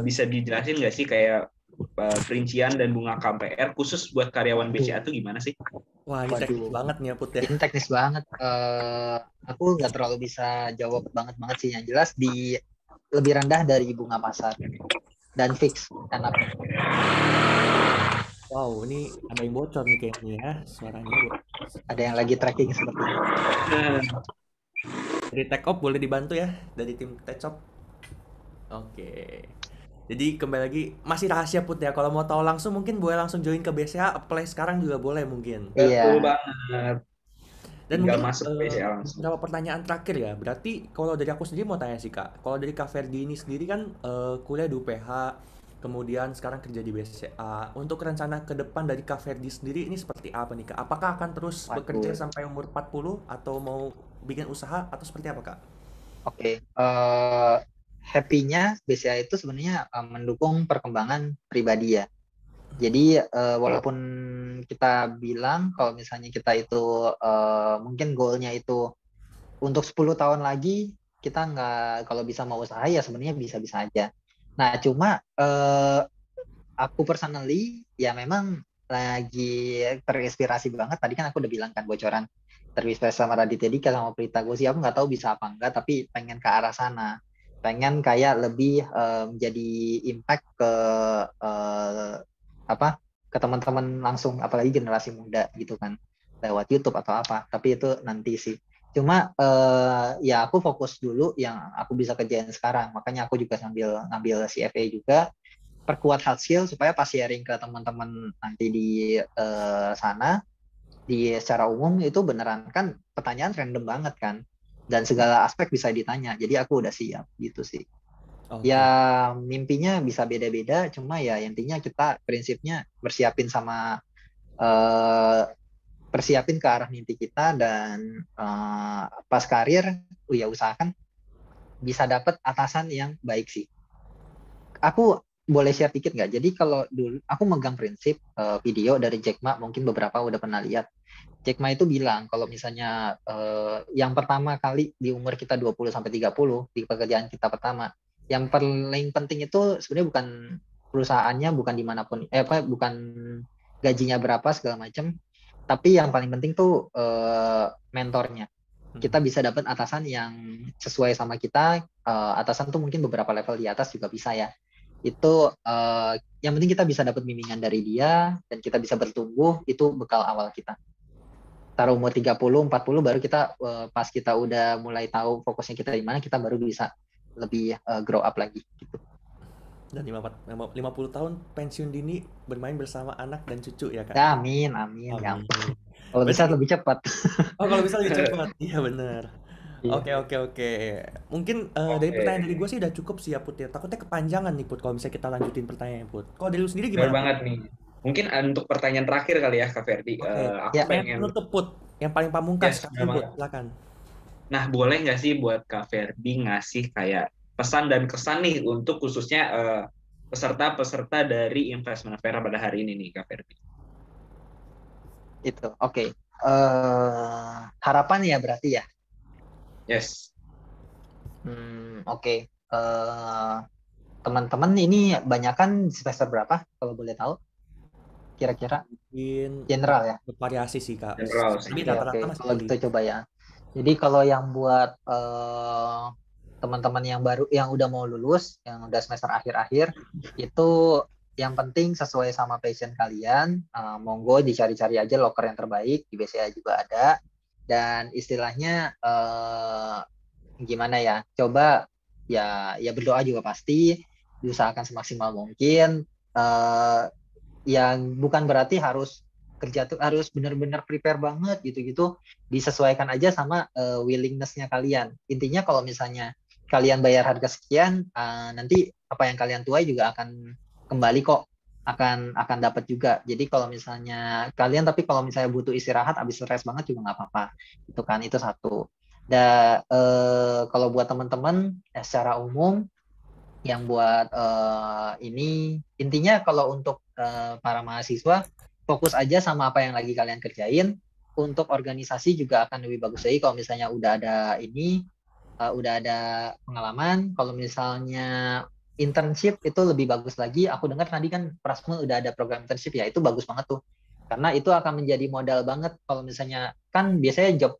bisa dijelasin nggak sih kayak perincian dan bunga KPR khusus buat karyawan Waduh, BCA tuh gimana sih? Wah, ini teknis waduh. banget nih ya Put ya. Ini teknis banget. Aku nggak terlalu bisa jawab banget sih. Yang jelas di lebih rendah dari bunga pasar dan fix enaknya. Wow, ini ada yang bocor nih kayaknya ya suaranya buat. Ada yang lagi tracking sepertinya. Nah, Dari Tech Op boleh dibantu ya dari tim Tech Op. Oke. Jadi kembali lagi masih rahasia Put ya. Kalau mau tahu langsung mungkin boleh langsung join ke BCA, apply sekarang juga boleh mungkin. betul Iya, banget. Dan Tinggal mungkin masuk BCA langsung. beberapa pertanyaan terakhir ya. Berarti kalau dari aku sendiri mau tanya sih Kak. Kalau dari Kak Ferdi ini sendiri kan kuliah di UPH, kemudian sekarang kerja di BCA. Untuk rencana ke depan dari Kak Ferdi sendiri ini seperti apa nih Kak? Apakah akan terus bekerja waduh. sampai umur 40 atau mau bikin usaha atau seperti apa Kak? Oke. Happy-nya BCA itu sebenarnya mendukung perkembangan pribadi ya. Jadi walaupun kita bilang kalau misalnya kita itu mungkin goalnya itu untuk 10 tahun lagi kita nggak, kalau bisa mau usaha ya sebenarnya bisa-bisa aja. Nah cuma aku personally ya memang lagi terinspirasi banget. Tadi kan aku udah bilang kan bocoran terinspirasi sama Raditya Dika sama Prita Gosi. Aku nggak tahu bisa apa enggak, tapi pengen ke arah sana. Pengen kayak lebih menjadi impact ke apa ke teman-teman langsung, apalagi generasi muda gitu kan, lewat YouTube atau apa. Tapi itu nanti sih. Cuma ya aku fokus dulu yang aku bisa kerjain sekarang. Makanya aku juga ngambil CFA juga, perkuat hard skill supaya pas sharing ke teman-teman nanti di sana, di secara umum itu beneran kan pertanyaan random banget kan, dan segala aspek bisa ditanya. Jadi aku udah siap gitu sih. Ya Oke. mimpinya bisa beda-beda, cuma ya intinya kita prinsipnya eh, persiapin ke arah mimpi kita, dan pas karir ya usahakan bisa dapat atasan yang baik sih. Aku boleh share dikit nggak? Jadi kalau dulu aku megang prinsip video dari Jack Ma, mungkin beberapa udah pernah lihat. Jack Ma itu bilang kalau misalnya yang pertama kali di umur kita 20 sampai 30 di pekerjaan kita pertama, yang paling penting itu sebenarnya bukan perusahaannya, bukan dimanapun, bukan gajinya berapa segala macam, tapi yang paling penting tuh mentornya. Kita bisa dapat atasan yang sesuai sama kita. Atasan tuh mungkin beberapa level di atas juga bisa ya. Itu yang penting kita bisa dapat bimbingan dari dia dan kita bisa bertumbuh, itu bekal awal kita. Taruh umur 30, 40 baru kita pas kita udah mulai tahu fokusnya kita di mana, kita baru bisa lebih grow up lagi gitu. Dan 50 tahun pensiun dini bermain bersama anak dan cucu ya, Kak? Ya, amin, amin. Ya Amin. ampun. Kalau bisa Berarti, lebih cepat. oh kalau bisa lebih cepat. Iya bener. Iya. Oke, oke, oke. Mungkin dari Oke, pertanyaan dari gue sih udah cukup sih ya, Put ya. Takutnya kepanjangan nih, Put, kalau misalnya kita lanjutin pertanyaan, Put. Kalau dari lu sendiri benar gimana, Put? banget nih. Mungkin untuk pertanyaan terakhir kali ya, Kak Ferdi. Oke, Aku Ya, pertanyaan pengen, penutup, Put. Yang paling pamungkas, yes, benar kasih, Put. banget. Silakan. Nah, boleh nggak sih buat Kak Ferdi ngasih kayak pesan dan kesan nih untuk khususnya peserta-peserta dari Investment Fair pada hari ini nih, Kak Ferdi? itu. Oke. Harapan ya berarti ya. Yes. Oke. Teman-teman ini banyakan semester berapa kalau boleh tahu? Kira-kira Mungkin general ya. bervariasi sih, Kak. General sih. Tapi Oke, oke. rata-rata masih Kalau gitu kuliah. coba ya. Jadi kalau yang buat teman-teman yang baru, yang udah mau lulus, yang udah semester akhir-akhir, itu yang penting sesuai sama passion kalian. Monggo dicari-cari aja loker yang terbaik, di BCA juga ada. Dan istilahnya gimana ya? Coba ya berdoa juga pasti, diusahakan semaksimal mungkin. Yang bukan berarti harus kerja tuh harus benar-benar prepare banget gitu-gitu, disesuaikan aja sama willingness-nya kalian. Intinya kalau misalnya kalian bayar harga sekian, nanti apa yang kalian tuai juga akan kembali kok, akan dapat juga. Jadi kalau misalnya kalian, tapi kalau misalnya butuh istirahat habis stres banget juga nggak apa-apa, itu kan, itu satu. Dan kalau buat teman-teman secara umum yang buat ini, intinya kalau untuk para mahasiswa, fokus aja sama apa yang lagi kalian kerjain. Untuk organisasi juga akan lebih bagus lagi kalau misalnya udah ada ini, udah ada pengalaman. Kalau misalnya internship itu lebih bagus lagi. Aku dengar tadi kan Prasmul udah ada program internship ya, itu bagus banget tuh. Karena itu akan menjadi modal banget kalau misalnya kan biasanya job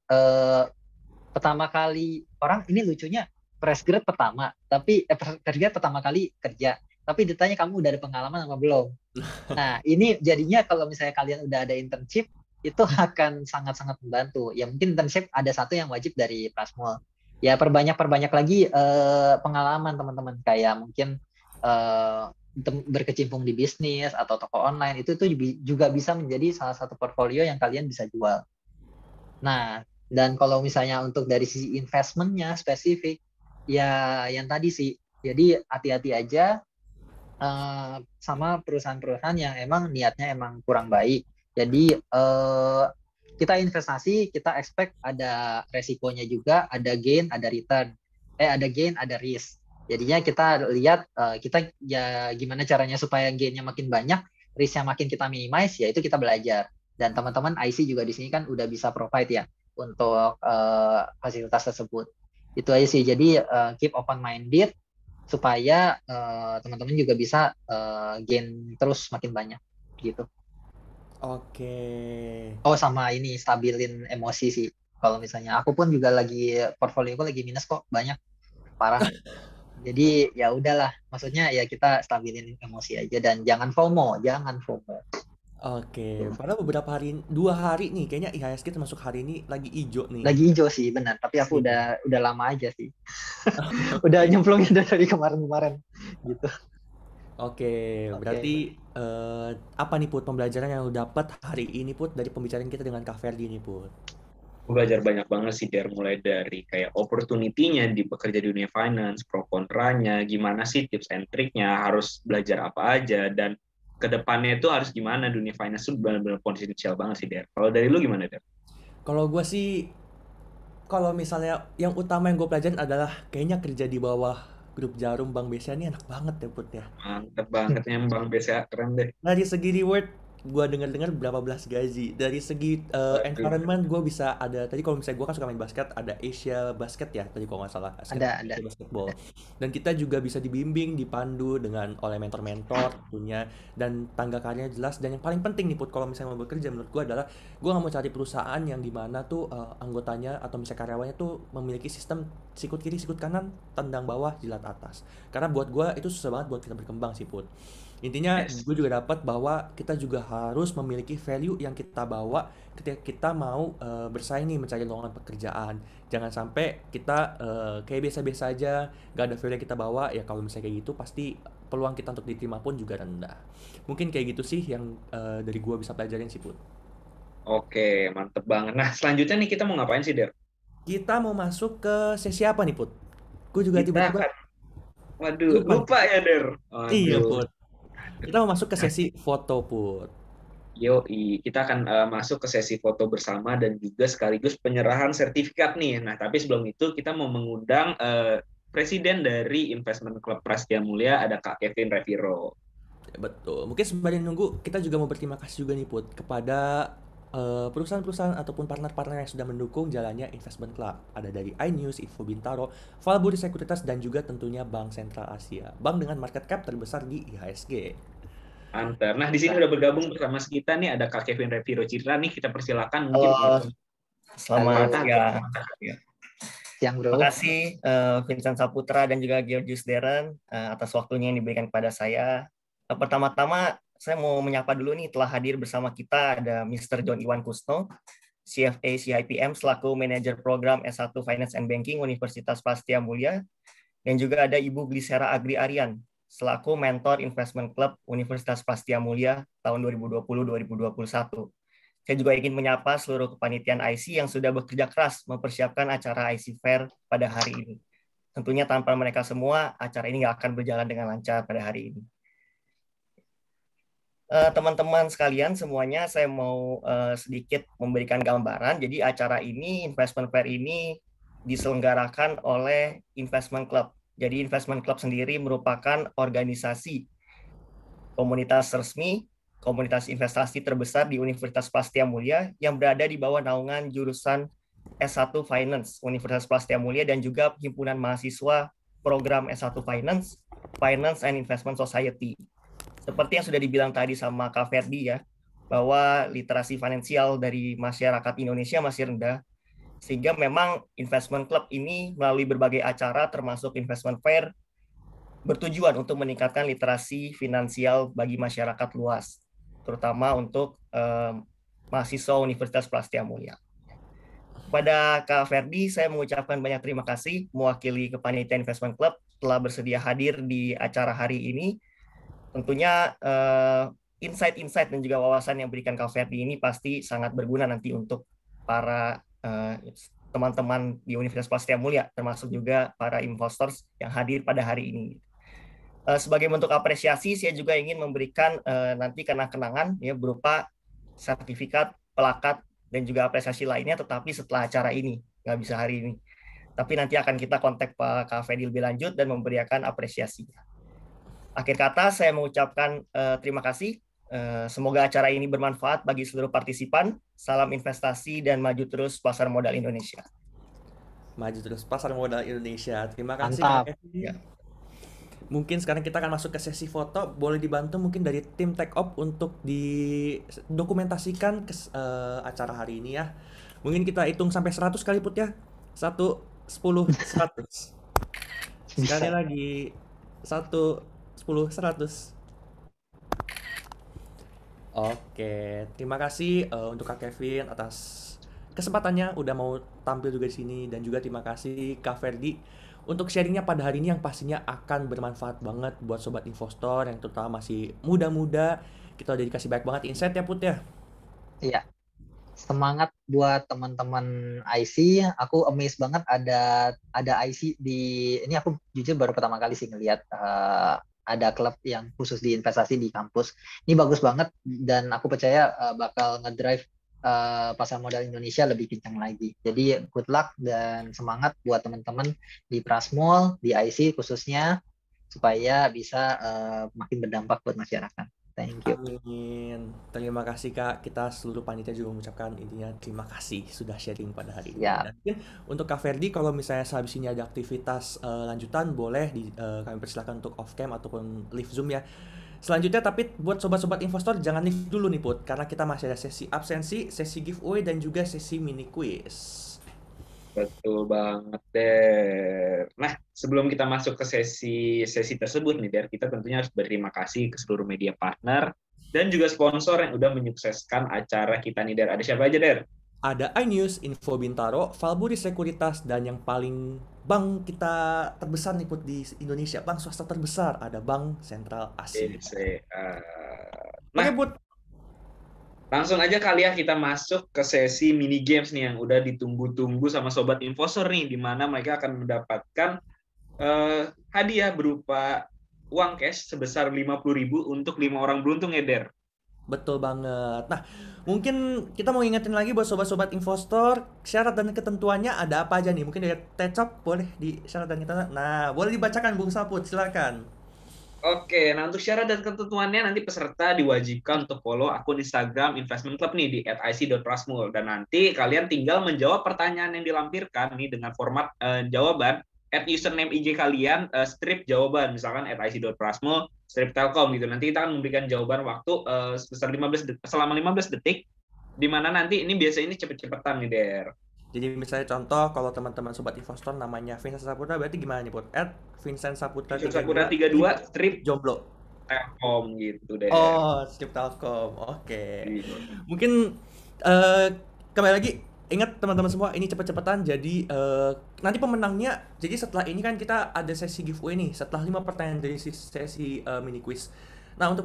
pertama kali orang ini lucunya fresh grade pertama, tapi fresh grade pertama kali kerja, tapi ditanya kamu udah ada pengalaman apa belum. Nah ini jadinya kalau misalnya kalian udah ada internship, itu akan sangat-sangat membantu. Ya mungkin internship ada satu yang wajib dari Prasmul. Ya perbanyak lagi pengalaman teman-teman, kayak mungkin eh, berkecimpung di bisnis atau toko online, itu juga bisa menjadi salah satu portfolio yang kalian bisa jual. Nah, dan kalau misalnya untuk dari sisi investmentnya spesifik, ya yang tadi sih, jadi hati-hati aja sama perusahaan-perusahaan yang emang niatnya emang kurang baik. Jadi kita investasi, kita expect ada resikonya juga, ada gain, ada return. Ada gain, ada risk. Jadinya kita lihat kita ya gimana caranya supaya gainnya makin banyak, risknya makin kita minimize, ya itu kita belajar. Dan teman-teman IC juga di sini kan udah bisa provide ya untuk fasilitas tersebut. Itu aja sih. Jadi keep open minded supaya teman-teman juga bisa gain terus makin banyak gitu. Oke. Oh sama ini stabilin emosi sih. Kalau misalnya aku pun juga lagi portfolio aku lagi minus kok, banyak parah. Jadi ya udahlah, maksudnya ya kita stabilin emosi aja dan jangan FOMO, jangan FOMO. Oke, padahal beberapa hari, 2 hari nih, kayaknya IHSG termasuk hari ini lagi hijau nih. Lagi hijau sih benar, tapi aku Iya. udah lama aja sih. Udah Oke, nyemplungin dari kemarin-kemarin gitu. oke, Oke. berarti apa nih Put pembelajaran yang lu dapat hari ini Put dari pembicaraan kita dengan Kak Ferdi nih Put? Aku belajar banyak banget sih dari mulai dari kayak opportunity-nya di bekerja di dunia finance, pro kontranya, gimana sih tips and triknya, harus belajar apa aja, dan kedepannya itu harus gimana dunia finance itu benar-benar potensial banget sih, Der. Kalau dari lu gimana, Der? Kalau gue sih, kalau misalnya yang utama yang gue pelajarin adalah kayaknya kerja di bawah grup Jarum Bank BCA ini enak banget ya Put ya. Mantep banget nih Bang BCA, keren deh. Dari segi reward, gue dengar-dengar berapa belas gaji. Dari segi Waduh, environment, gue bisa ada. Tadi kalau misalnya gue kan suka main basket, ada Asia Basket ya. Tadi kalau nggak salah, Ada. Asia Ada. Basketball. Dan kita juga bisa dibimbing, dipandu dengan oleh mentor-mentor tentunya. Dan tangga karirnya jelas. Dan yang paling penting nih Put, kalau misalnya mau bekerja menurut gue adalah gue nggak mau cari perusahaan yang dimana tuh anggotanya atau misalnya karyawannya tuh memiliki sistem sikut kiri, sikut kanan, tendang bawah, jilat atas. Karena buat gue itu susah banget buat kita berkembang sih Put. Intinya yes. gue juga dapat bahwa kita juga harus memiliki value yang kita bawa ketika kita mau bersaing nih mencari lowongan pekerjaan. Jangan sampai kita kayak biasa-biasa aja, gak ada value yang kita bawa, ya kalau misalnya kayak gitu pasti peluang kita untuk diterima pun juga rendah. Mungkin kayak gitu sih yang dari gue bisa pelajarin sih Put. Oke, mantep banget. Nah, selanjutnya nih kita mau ngapain sih, Der? Kita mau masuk ke sesi apa nih Put? Gue juga Kita tiba-tiba akan, waduh, lupa nih. lupa ya, Der. Iya Waduh. Put. Kita mau masuk ke Nah, sesi foto Put. yoi, kita akan masuk ke sesi foto bersama dan juga sekaligus penyerahan sertifikat nih. Nah, tapi sebelum itu kita mau mengundang presiden dari Investment Club Prasetya Mulia, ada Kak Kevin Reviro. Betul. Mungkin sembari nunggu, kita juga mau berterima kasih juga nih Put kepada perusahaan-perusahaan ataupun partner-partner yang sudah mendukung jalannya Investment Club. Ada dari iNews, Info Bintaro, Valburi Sekuritas, dan juga tentunya Bank Sentral Asia. Bank dengan market cap terbesar di IHSG. Antar. Nah, di sini udah bergabung bersama kita nih ada Kak Kevin Reviro Citra nih. Kita persilakan mungkin Halo, selamat patah atau siang. patah. Siang Terima bro. kasih Vincent Saputra dan juga Georgius Deren atas waktunya yang diberikan kepada saya. Pertama-tama saya mau menyapa dulu nih, telah hadir bersama kita ada Mr. John Iwan Kusno, CFA CIPM selaku Manajer Program S1 Finance and Banking Universitas Prasetya Mulia, dan juga ada Ibu Glisera Agri Arian selaku Mentor Investment Club Universitas Prasetya Mulia tahun 2020-2021. Saya juga ingin menyapa seluruh kepanitiaan IC yang sudah bekerja keras mempersiapkan acara IC Fair pada hari ini. Tentunya tanpa mereka semua, acara ini nggak akan berjalan dengan lancar pada hari ini. Teman-teman sekalian semuanya, saya mau sedikit memberikan gambaran. Jadi acara ini, Investment Fair ini diselenggarakan oleh Investment Club. Jadi Investment Club sendiri merupakan organisasi komunitas resmi, komunitas investasi terbesar di Universitas Prasetya Mulia yang berada di bawah naungan jurusan S1 Finance Universitas Prasetya Mulia dan juga himpunan mahasiswa program S1 Finance, Finance and Investment Society. Seperti yang sudah dibilang tadi sama Kak Ferdi ya, bahwa literasi finansial dari masyarakat Indonesia masih rendah, sehingga memang Investment Club ini melalui berbagai acara termasuk Investment Fair bertujuan untuk meningkatkan literasi finansial bagi masyarakat luas, terutama untuk mahasiswa Universitas Prasetya Mulia. Kepada Kak Ferdi, saya mengucapkan banyak terima kasih mewakili kepanitiaan Investment Club telah bersedia hadir di acara hari ini. Tentunya insight-insight dan juga wawasan yang diberikan Kak Ferdi ini pasti sangat berguna nanti untuk para teman-teman di Universitas Prasetya Mulia, termasuk juga para investors yang hadir pada hari ini. Sebagai bentuk apresiasi, saya juga ingin memberikan nanti kenang-kenangan ya berupa sertifikat, pelakat, dan juga apresiasi lainnya, tetapi setelah acara ini, nggak bisa hari ini. Tapi nanti akan kita kontak Pak Kak Ferdi lebih lanjut dan memberikan apresiasi. Akhir kata, saya mengucapkan terima kasih. Semoga acara ini bermanfaat bagi seluruh partisipan. Salam investasi dan maju terus pasar modal Indonesia. Maju terus pasar modal Indonesia. Terima kasih Kak Mantap. Kevin. Ya. Mungkin sekarang kita akan masuk ke sesi foto. Boleh dibantu mungkin dari tim Tech Op untuk didokumentasikan ke acara hari ini ya. Mungkin kita hitung sampai 100 kali Put ya. 1, 10, 100. Sekali Bisa. lagi. 1, 10, 100. Oke, terima kasih untuk Kak Kevin atas kesempatannya udah mau tampil juga di sini dan juga terima kasih Kak Ferdi untuk sharingnya pada hari ini yang pastinya akan bermanfaat banget buat sobat investor yang terutama masih muda-muda. Kita udah dikasih banyak banget insight ya Put ya. Iya, semangat buat teman-teman IC. Aku amazed banget ada IC di ini, aku jujur baru pertama kali sih ngelihat ada klub yang khusus di investasi di kampus. Ini bagus banget dan aku percaya bakal ngedrive pasar modal Indonesia lebih kencang lagi. Jadi good luck dan semangat buat teman-teman di Prasmul, di IC khususnya supaya bisa makin berdampak buat masyarakat. Thank you. Amin. Terima kasih Kak. Kita seluruh panitia juga mengucapkan intinya terima kasih sudah sharing pada hari ini. Ya, Dan mungkin untuk Kak Ferdi, kalau misalnya sehabis ini ada aktivitas lanjutan, boleh kami persilakan untuk off cam ataupun live Zoom ya. Selanjutnya, tapi buat sobat-sobat investor jangan live dulu nih Put, karena kita masih ada sesi absensi, sesi giveaway dan juga sesi mini quiz. Betul banget, Der. Nah, sebelum kita masuk ke sesi tersebut nih, Der, kita tentunya harus berterima kasih ke seluruh media partner dan juga sponsor yang udah menyukseskan acara kita nih, Der. Ada siapa aja, Der? Ada iNews, Info Bintaro, Valburi Sekuritas, dan yang paling bank kita terbesar nih Put di Indonesia, bank swasta terbesar, ada Bank Sentral Asia. Nah, Oke Put, langsung aja kali ya kita masuk ke sesi mini games nih yang udah ditunggu-tunggu sama sobat investor nih, di mana mereka akan mendapatkan hadiah berupa uang cash sebesar 50.000 untuk 5 orang beruntung ya, Der. betul banget. Nah, mungkin kita mau ingetin lagi buat sobat-sobat investor, syarat dan ketentuannya ada apa aja nih? Mungkin dari Tecop boleh di syarat dan ketentuan. Nah, boleh dibacakan Bung Saput, silakan. Oke, nah untuk syarat dan ketentuannya nanti peserta diwajibkan untuk follow akun Instagram Investment Club nih di @ic.prasmul, dan nanti kalian tinggal menjawab pertanyaan yang dilampirkan nih dengan format jawaban @username IG kalian strip jawaban, misalkan @ic.prasmul strip telkom gitu. Nanti kita akan memberikan jawaban waktu selama 15 detik, di mana nanti ini biasanya ini cepet-cepetan nih, Der. Jadi misalnya contoh kalau teman-teman sobat investor namanya Vincent Saputra, berarti gimana nih Put? Vincent Saputra Sakura 32 32 strip jomblo. telkom gitu, Der. Oh, strip Telkom. Oke. Gitu. Mungkin kembali lagi ingat teman-teman semua ini cepet-cepetan, jadi nanti pemenangnya, jadi setelah ini kan kita ada sesi giveaway nih setelah 5 pertanyaan dari sesi mini quiz. Nah, untuk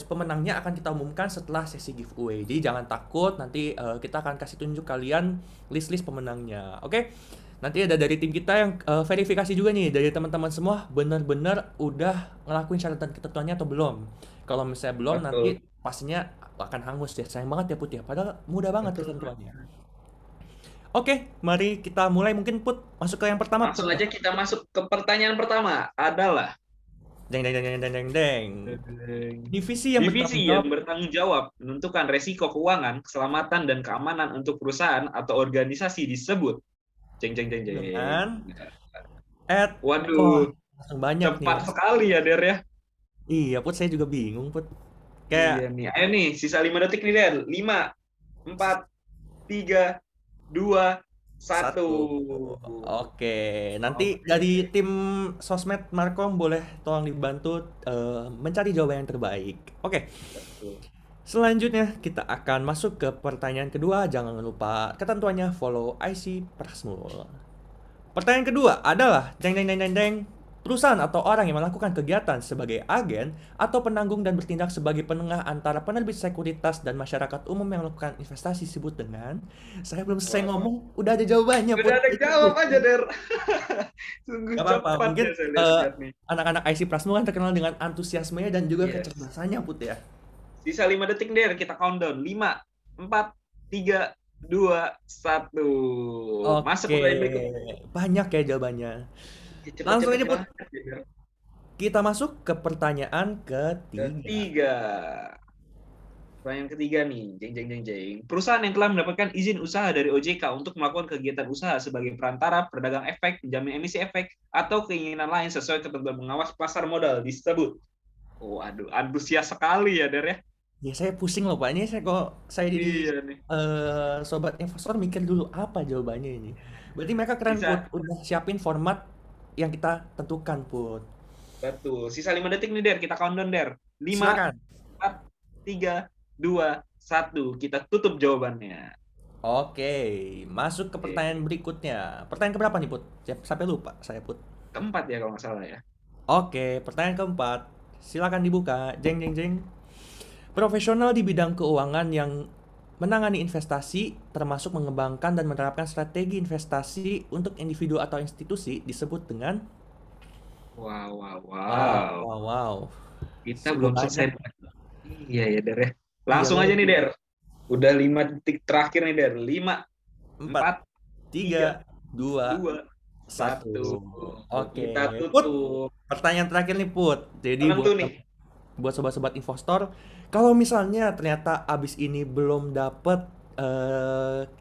pemenangnya akan kita umumkan setelah sesi giveaway. Jadi jangan takut, nanti kita akan kasih tunjuk kalian list-list pemenangnya. Oke? Nanti ada dari tim kita yang verifikasi juga nih dari teman-teman semua benar-benar udah ngelakuin syarat dan ketentuannya atau belum. Kalau misalnya belum, Betul. nanti pastinya akan hangus ya. Sayang banget ya Put ya. Padahal mudah banget ketentuannya. Oke, mari kita mulai. Mungkin Put masuk ke yang pertama. Langsung Put, aja kita masuk ke pertanyaan pertama adalah deng deng deng deng deng deng. Divisi yang bertanggung jawab menentukan resiko keuangan, keselamatan dan keamanan untuk perusahaan atau organisasi disebut. Jeng jeng jeng jeng. Dengan Waduh, langsung banyak cepat nih. sekali ya, Der ya. Iya, Put, saya juga bingung, Put. Iya nih. Ayo nih, sisa 5 detik nih, Der. 5, 4, 3, 2, 1. Oke, nanti dari tim sosmed Markom boleh tolong dibantu mencari jawaban yang terbaik. Oke. Selanjutnya kita akan masuk ke pertanyaan kedua. Jangan lupa ketentuannya follow IC Prasmul. Pertanyaan kedua adalah deng deng deng deng deng. Perusahaan atau orang yang melakukan kegiatan sebagai agen atau penanggung dan bertindak sebagai penengah antara penerbit sekuritas dan masyarakat umum yang melakukan investasi disebut dengan, saya belum selesai ngomong, udah ada jawabannya. Udah ada jawab aja, Der. Sungguh Gak apa-apa, cepat mungkin ya saya lihat nih. anak-anak IC Prasmul kan terkenal dengan antusiasmenya dan juga kecerdasannya, Put ya. Sisa 5 detik, Der. Kita countdown. 5, 4, 3, 2, 1. Masuk ke pertanyaan berikutnya. Banyak ya jawabannya. Langsung aja, Put. Kita masuk ke pertanyaan ketiga. Pertanyaan ketiga nih, jeng jeng jeng jeng. Perusahaan yang telah mendapatkan izin usaha dari OJK untuk melakukan kegiatan usaha sebagai perantara, pedagang efek, penjamin emisi efek, atau keinginan lain sesuai ketentuan pengawas pasar modal disebut. Waduh, antusias sekali ya, Der ya. Ya, saya pusing loh Pak. Ini saya jadi sobat investor mikir dulu apa jawabannya ini. Berarti mereka keren, Put. Udah siapin format yang kita tentukan, Put. Betul. Sisa 5 detik nih, Der. Kita countdown, Der. 5, 4, 3, 2, 1. Kita tutup jawabannya. Oke, masuk ke Oke. pertanyaan berikutnya. Pertanyaan keberapa nih, Put? Sampai lupa saya, Put. Keempat ya kalau nggak salah ya. Oke, pertanyaan keempat. Silakan dibuka. Jeng jeng jeng. Profesional di bidang keuangan yang menangani investasi, termasuk mengembangkan dan menerapkan strategi investasi untuk individu atau institusi, disebut dengan Wow. wow. Kita Sungguh belum banyak. selesai. Iya ya, Der ya. Iya, Langsung aja nih, Der. Udah 5 detik terakhir nih, Der. 5, 4, 3, 2, 2, 1. 1. Oke, Kita Put. tutup. Pertanyaan terakhir nih, Put. Jadi Apa tuh nih? buat sobat-sobat investor, kalau misalnya ternyata abis ini belum dapet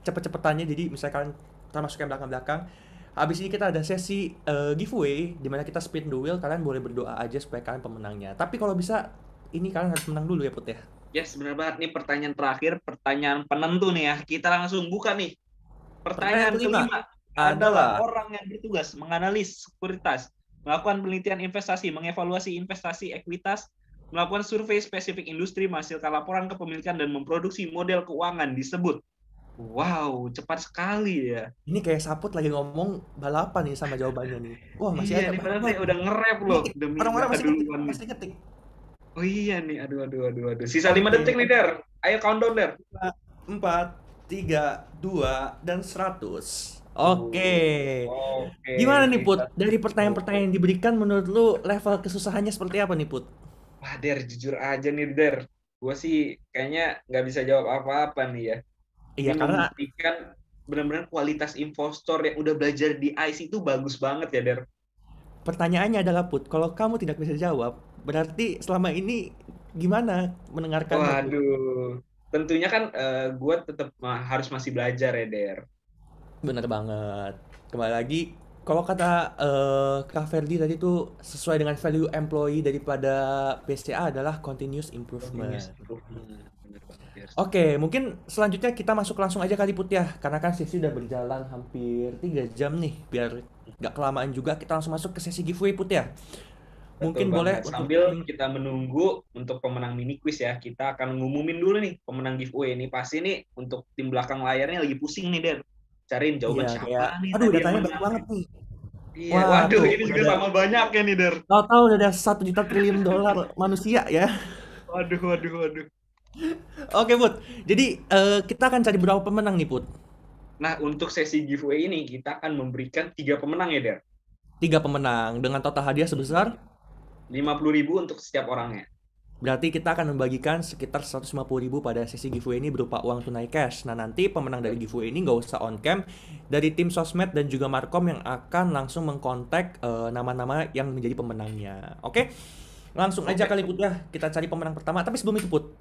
cepet-cepetannya, jadi misalkan termasuk yang belakang-belakang, abis ini kita ada sesi giveaway di mana kita spin the wheel. Kalian boleh berdoa aja supaya kalian pemenangnya. Tapi kalau bisa, ini kalian harus menang dulu ya, Put ya. Yes, benar banget nih pertanyaan terakhir, pertanyaan penentu nih ya. Kita langsung buka nih. Pertanyaan kelima adalah orang yang bertugas menganalisis sekuritas, melakukan penelitian investasi, mengevaluasi investasi ekuitas, melakukan survei spesifik industri, menghasilkan laporan kepemilikan, dan memproduksi model keuangan disebut. Wow, cepat sekali ya. Ini kayak Saput lagi ngomong balapan nih sama jawabannya nih. Wah, masih Iya ada. nih, padahal saya udah nge-rap loh. Demi Orang-orang nggak masih ngetik, keduluan nih. ngetik. Oh iya nih, aduh. Sisa 5 detik nih, Der. Ayo countdown, Der. 4, 3, 2, dan 100. Oke. Oke. Gimana nih, Put? Dari pertanyaan-pertanyaan yang diberikan, menurut lu level kesusahannya seperti apa nih, Put? Wah, Der, jujur aja nih, Der. Gue sih kayaknya nggak bisa jawab apa-apa nih ya. Iya, Ini karena membuktikan benar-benar kualitas investor yang udah belajar di IC itu bagus banget ya, Der. pertanyaannya adalah, Put, kalau kamu tidak bisa jawab, berarti selama ini gimana mendengarkannya, Put? Waduh. Tentunya kan gue tetap harus masih belajar ya, Der. Bener banget. Kembali lagi, kalau kata Kak Ferdi tadi tuh sesuai dengan value employee daripada PCA adalah continuous improvement. Bener banget, Der. Oke, mungkin selanjutnya kita masuk langsung aja kali, Put ya. Karena kan sesi udah berjalan hampir 3 jam nih. Biar nggak kelamaan juga, kita langsung masuk ke sesi giveaway, Put ya. Mungkin Betul boleh banget. Sambil kita menunggu untuk pemenang mini quiz ya, kita akan ngumumin dulu nih pemenang giveaway ini. Pasti nih untuk tim belakang layarnya lagi pusing nih, Der. Cariin jawaban Iya, siapa kayak, nih aduh, tadi yang datanya menang. banyak banget nih. Iya, Wah, waduh, tuh, ini juga sama banyak ya nih, Der. Tahu-tahu udah ada 1 juta triliun dolar manusia ya. Waduh. Oke, Put. Jadi kita akan cari berapa pemenang nih, Put? Nah, untuk sesi giveaway ini kita akan memberikan 3 pemenang ya, Der. 3 pemenang dengan total hadiah sebesar 50.000 untuk setiap orangnya. berarti kita akan membagikan sekitar 150.000 pada sesi giveaway ini berupa uang tunai cash. Nah, nanti pemenang dari giveaway ini nggak usah on cam, dari tim sosmed dan juga Markom yang akan langsung mengkontak nama-nama yang menjadi pemenangnya. Oke? Langsung aja kali, Put ya. Kita cari pemenang pertama. Tapi sebelum itu, Put,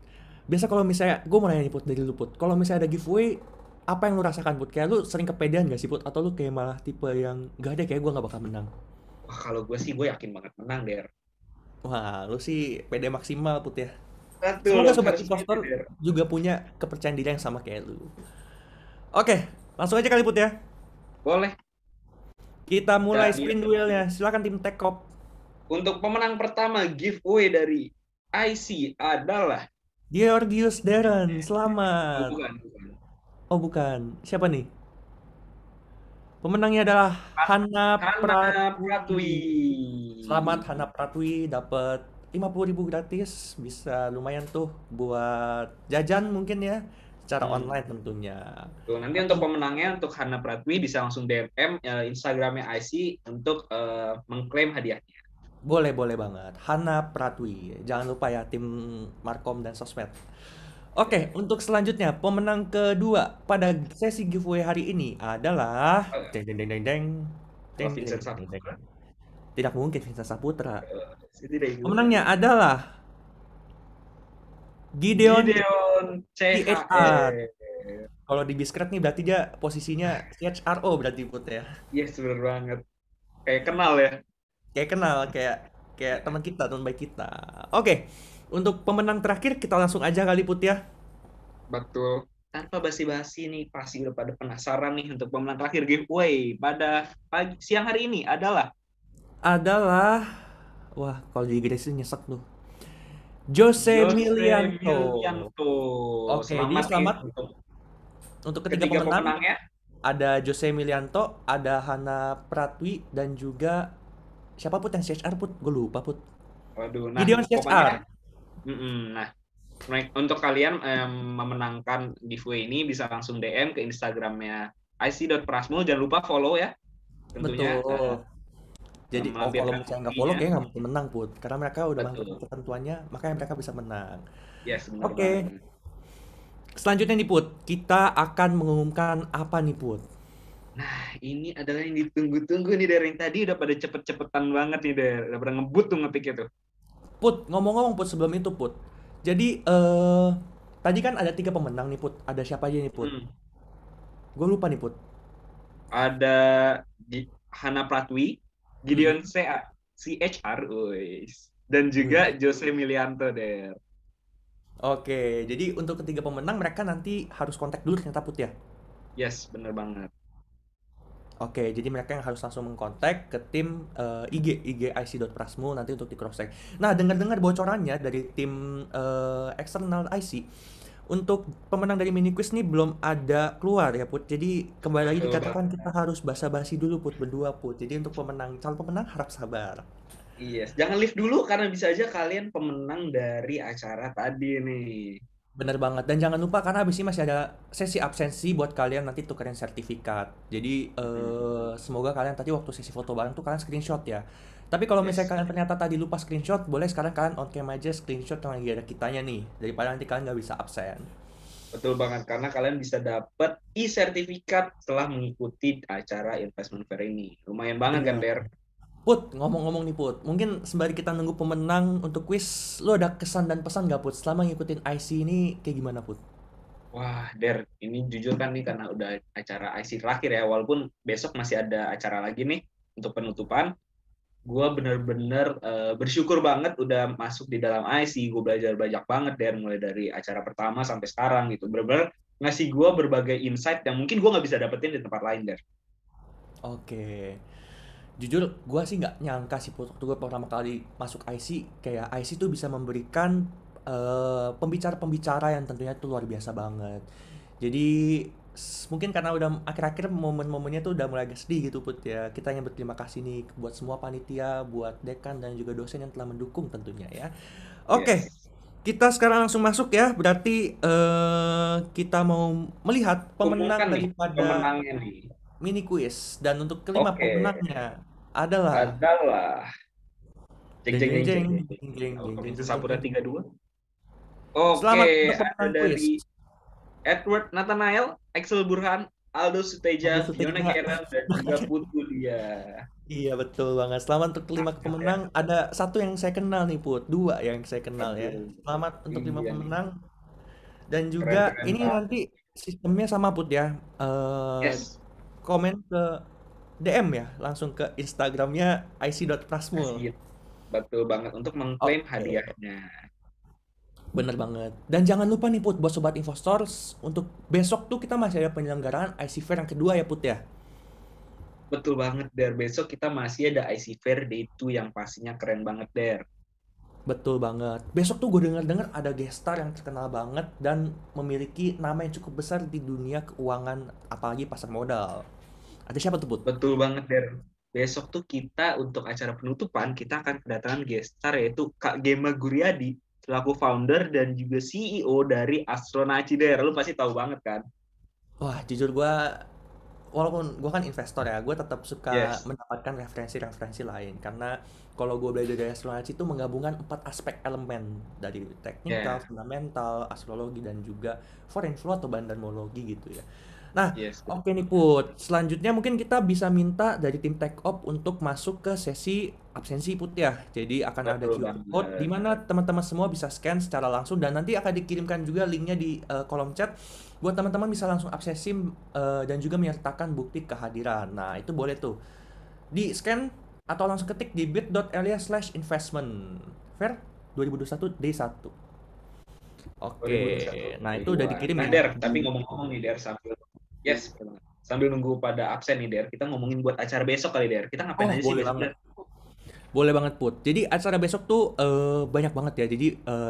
biasa kalau misalnya, gue mau nanya nih, Put, dari lu, Put. Kalau misalnya ada giveaway, apa yang lu rasakan, Put? Kayak lu sering kepedean gak sih, Put? Atau lu kayak malah tipe yang, gak ada, kayak gue gak bakal menang? Wah, kalau gue sih gue yakin banget menang, Der. Wah, lu sih pede maksimal, Put ya. Betul, Semoga sobat harus investor gitu, Der. juga punya kepercayaan diri yang sama kayak lu. Oke, langsung aja kali, Put ya. Boleh. Kita mulai Jadi, spin duelnya. Silakan tim Tekop. Untuk pemenang pertama giveaway dari IC adalah Georgius Darren, selamat. bukan. Oh, bukan. Siapa nih? Pemenangnya adalah Hana Pratwi. Selamat Hana Pratwi, dapat 50.000 gratis, bisa lumayan tuh buat jajan mungkin ya, secara online tentunya. Tuh, nanti untuk pemenangnya untuk Hana Pratwi bisa langsung DM Instagramnya IC untuk mengklaim hadiahnya. Boleh banget. Hana Pratwi. Jangan lupa ya tim Markom dan sosmed. Oke, untuk selanjutnya pemenang kedua pada sesi giveaway hari ini adalah Vincent Saputra. Tidak mungkin Vincent Saputra. Tidak. Pemenangnya adalah Gideon CHR. Kalau di Biskret nih berarti dia posisinya CHRO berarti, Put ya. Yes, bener banget. Kayak kenal ya. Kayak teman kita, teman baik kita. Oke. Untuk pemenang terakhir kita langsung aja kali, Put ya. Betul. Tanpa basi-basi nih, pasti udah pada penasaran nih untuk pemenang terakhir giveaway pada siang hari ini adalah Wah, kalau di Grace nyesek tuh. Jose Jose Milianto. Milianto. Oke, jadi Selamat selamat untuk ketiga ketiga pemenang. pemenangnya. Ada Jose Milianto, ada Hana Pratwi, dan juga siapa put yang CHR put? Gue lupa put. Waduh, nah Gideon pokoknya, CHR. nah untuk kalian memenangkan giveaway ini bisa langsung DM ke Instagramnya ic.prasmul. Jangan lupa follow ya, tentunya. Betul. Jadi, kalau Melampirkan misalnya nggak follow, buktinya. kayaknya nggak mungkin menang put. Karena mereka udah Betul. mengikuti ketentuannya, makanya mereka bisa menang. Yes, benar Oke, banget. selanjutnya nih put, kita akan mengumumkan apa nih put? Nah, ini adalah yang ditunggu-tunggu nih dari yang tadi udah pada cepet-cepetan banget nih Der. Udah pada ngebut tuh ngetiknya tuh. Put, ngomong-ngomong put sebelum itu put. Jadi, tadi kan ada 3 pemenang nih put. Ada siapa aja nih put? Gue lupa nih put. Ada Hana Pratwi, Gideon CHR, dan juga Jose Milianto Der. Oke, jadi untuk ketiga pemenang mereka nanti harus kontak dulu ternyata put ya. Yes, bener banget. Oke, jadi mereka yang harus langsung mengkontak ke tim IG ic.prasmul nanti untuk di cross check. Nah, dengar-dengar bocorannya dari tim eksternal IC untuk pemenang dari mini quiz nih belum ada keluar ya put. Jadi kembali lagi Betul dikatakan banget. kita harus basa-basi dulu put berdua put. Jadi untuk calon pemenang harap sabar. Yes, jangan live dulu karena bisa aja kalian pemenang dari acara tadi nih. Bener banget, dan jangan lupa karena abis ini masih ada sesi absensi buat kalian nanti tukerin sertifikat. Jadi semoga kalian tadi waktu sesi foto bareng tuh kalian screenshot ya. Tapi kalau misalnya Yes. kalian ternyata tadi lupa screenshot, boleh sekarang kalian on cam aja screenshot yang lagi ada kitanya nih, daripada nanti kalian nggak bisa absen. Betul banget, karena kalian bisa dapat e-sertifikat setelah mengikuti acara investment fair ini. Lumayan banget kan, Der? Put, ngomong-ngomong nih Put, mungkin sembari kita nunggu pemenang untuk quiz, lo ada kesan dan pesan nggak Put selama ngikutin IC ini kayak gimana Put? Wah, Der, ini jujur kan nih karena udah acara IC terakhir ya, walaupun besok masih ada acara lagi nih untuk penutupan. Gue bener-bener bersyukur banget udah masuk di dalam IC. Gue belajar banyak banget Der, mulai dari acara pertama sampai sekarang gitu. Bener-bener ngasih gue berbagai insight yang mungkin gue nggak bisa dapetin di tempat lain Der. Oke, jujur gue sih nggak nyangka sih Put, waktu gue pertama kali masuk IC, kayak IC tuh bisa memberikan pembicara-pembicara yang tentunya tuh luar biasa banget. Jadi mungkin karena udah akhir-akhir momen-momennya tuh udah mulai agak sedih gitu Put ya. Kita ingin berterima kasih nih buat semua panitia, buat dekan dan juga dosen yang telah mendukung tentunya ya. Oke, Yes. kita sekarang langsung masuk ya. Berarti kita mau melihat pemenang Umumkan nih daripada pemenangnya nih. mini quiz, dan untuk kelima Oke, pemenangnya adalah adalah jeng jeng jeng jeng jeng jeng jeng jeng. jeng jeng Oh, jeng kok jeng bisa jeng jeng Sapura jeng. 32? Selamat Oke, untuk ada pemenang quiz. dari Edward Nathanael, Axel Burhan, Aldo Aldo Suteja, Fiona Suteja. Karen, dan juga Putu dia. Iya betul banget. Selamat untuk kelima pemenang. Ada satu yang saya kenal nih Put, dua yang saya kenal ya. Aduh, Selamat untuk 5 iya nih. pemenang. Dan juga Keren-keren ini banget. nanti sistemnya sama Put ya. Yes, Komen ke DM ya, langsung ke Instagramnya ic.prasmul. kasih. Betul banget untuk mengklaim Oke, hadiahnya. bener banget. Dan jangan lupa nih Put, buat Sobat Investors, untuk besok tuh kita masih ada penyelenggaraan IC Fair yang kedua ya Put ya. Betul banget, Der. Besok kita masih ada IC Fair Day 2 yang pastinya keren banget, Der. Betul banget. Besok tuh gue dengar-dengar ada guest star yang terkenal banget dan memiliki nama yang cukup besar di dunia keuangan, apalagi pasar modal. Ada siapa tuh Put? Betul banget, Der. Besok tuh kita untuk acara penutupan, kita akan kedatangan guest star yaitu Kak Gema Guryadi, selaku founder dan juga CEO dari Astronaci, Der. Lu pasti tahu banget kan? Wah, jujur gue, walaupun gue kan investor ya, gue tetap suka Yes. mendapatkan referensi-referensi lain. Karena kalau gue belajar dari astrologi itu menggabungkan 4 aspek elemen, dari teknikal, Ya, fundamental, astrologi, dan juga foreign flow atau bandarmologi gitu ya. Nah, yes. oke nih Put. Selanjutnya mungkin kita bisa minta dari tim Take Op untuk masuk ke sesi absensi Put ya. Jadi akan ada Betul QR code banget. di mana teman-teman semua bisa scan secara langsung, dan nanti akan dikirimkan juga linknya di kolom chat buat teman-teman bisa langsung absensi dan juga menyertakan bukti kehadiran. Nah, itu boleh tuh di scan atau langsung ketik di bit.ly/investment fair 2021 D1. Oke, 2021 nah itu udah D2. dikirim Nah, ya Der, tapi di. ngomong-ngomong nih, Der, sambil nunggu pada absen nih, Der, kita ngomongin buat acara besok kali, Der. Kita ngapain Oh, aja sih boleh besok, banget. Der? Boleh banget Put. Jadi acara besok tuh banyak banget ya. Jadi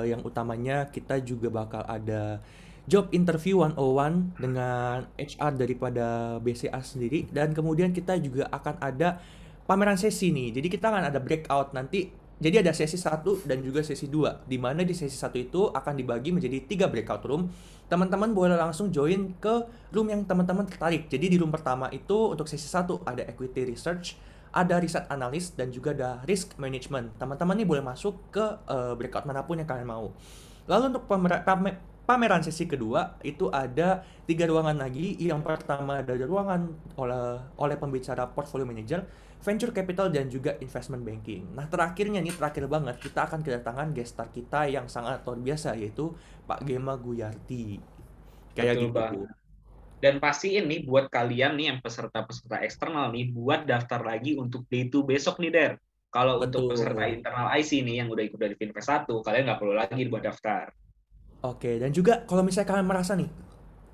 yang utamanya kita juga bakal ada job interview 101 dengan HR daripada BCA sendiri dan kemudian kita juga akan ada pameran sesi nih. Jadi kita akan ada breakout nanti. Jadi ada sesi satu dan juga sesi 2. Di mana di sesi satu itu akan dibagi menjadi 3 breakout room. Teman-teman boleh langsung join ke room yang teman-teman tertarik. Jadi di room pertama itu untuk sesi satu ada equity research, ada riset analis dan juga ada risk management. Teman-teman nih boleh masuk ke breakout manapun yang kalian mau. Lalu untuk pameran sesi kedua itu ada 3 ruangan lagi. Yang pertama ada ruangan oleh pembicara portfolio manager, venture capital dan juga investment banking. Nah terakhirnya nih terakhir banget kita akan kedatangan guest star kita yang sangat luar biasa yaitu Pak Gema Guyarti. Kayak Betul gitu. banget. Dan pastiin nih buat kalian nih yang peserta-peserta eksternal nih buat daftar lagi untuk day 2 besok nih Der. Kalau untuk peserta Betul. internal IC nih yang udah ikut dari Finvest 1, kalian nggak perlu lagi buat daftar. Oke, dan juga kalau misalnya kalian merasa nih,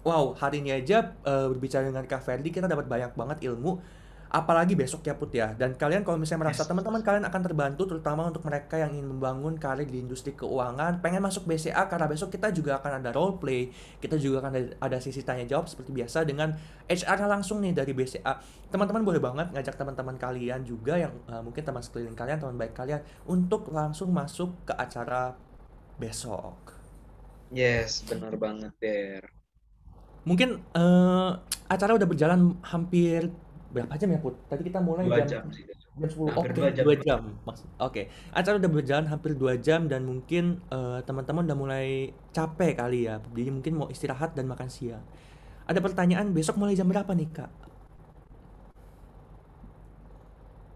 wow, hari ini aja berbicara dengan Kak Ferdi kita dapat banyak banget ilmu, apalagi besok ya Put ya. Dan kalian kalau misalnya merasa Yes. teman-teman kalian akan terbantu, terutama untuk mereka yang ingin membangun karir di industri keuangan, pengen masuk BCA karena besok kita juga akan ada role play, kita juga akan ada sesi tanya jawab seperti biasa dengan HR langsung nih dari BCA. Teman-teman boleh banget ngajak teman-teman kalian juga yang mungkin teman sekeliling kalian, teman baik kalian untuk langsung masuk ke acara besok. Yes, benar banget Der. Mungkin acara udah berjalan hampir berapa jam ya Put? Tadi kita mulai 2 jam jam sih Der. 10. Hampir Oke, 2 jam. 2 jam. Oke. Acara udah berjalan hampir 2 jam dan mungkin teman-teman udah mulai capek kali ya. Jadi mungkin mau istirahat dan makan siang. Ada pertanyaan besok mulai jam berapa nih, Kak?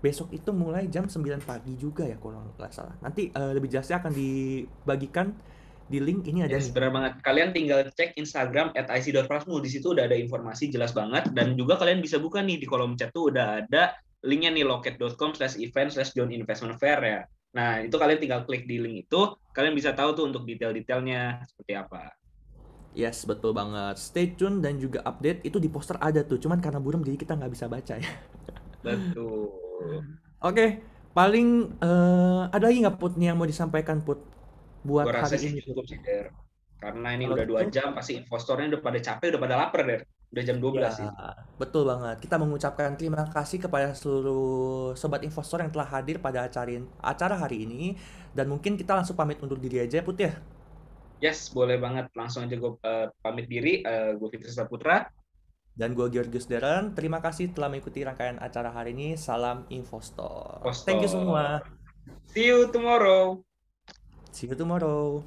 Besok itu mulai jam 9 pagi juga ya kalau nggak salah. Nanti lebih jelasnya akan dibagikan di link ini ada Yes, nih. benar banget. Kalian tinggal cek Instagram @ic.prasmu. Di situ udah ada informasi jelas banget. Dan juga kalian bisa buka nih di kolom chat tuh udah ada linknya nih loket.com/event/John Investment Fair ya. Nah, itu kalian tinggal klik di link itu. Kalian bisa tahu tuh untuk detail-detailnya seperti apa. Yes, betul banget. Stay tune dan juga update itu di poster ada tuh. Cuman karena buram jadi kita nggak bisa baca ya. Betul. Oke, paling ada lagi nggak Put nih yang mau disampaikan Put buat Gue rasa hari sih ini Put? cukup sih, Der. Karena ini Kalau udah 2 gitu, jam, pasti investornya udah pada capek, udah pada lapar, Der. Udah jam 12 ya sih. betul banget. Kita mengucapkan terima kasih kepada seluruh sobat investor yang telah hadir pada acara hari ini. Dan mungkin kita langsung pamit undur diri aja Put ya. Yes, boleh banget. Langsung aja gue pamit diri. Gue Fitri Saputra. Dan gue Georgius Deren, terima kasih telah mengikuti rangkaian acara hari ini. Salam Investor. Thank you Postor. semua. See you tomorrow. See you tomorrow.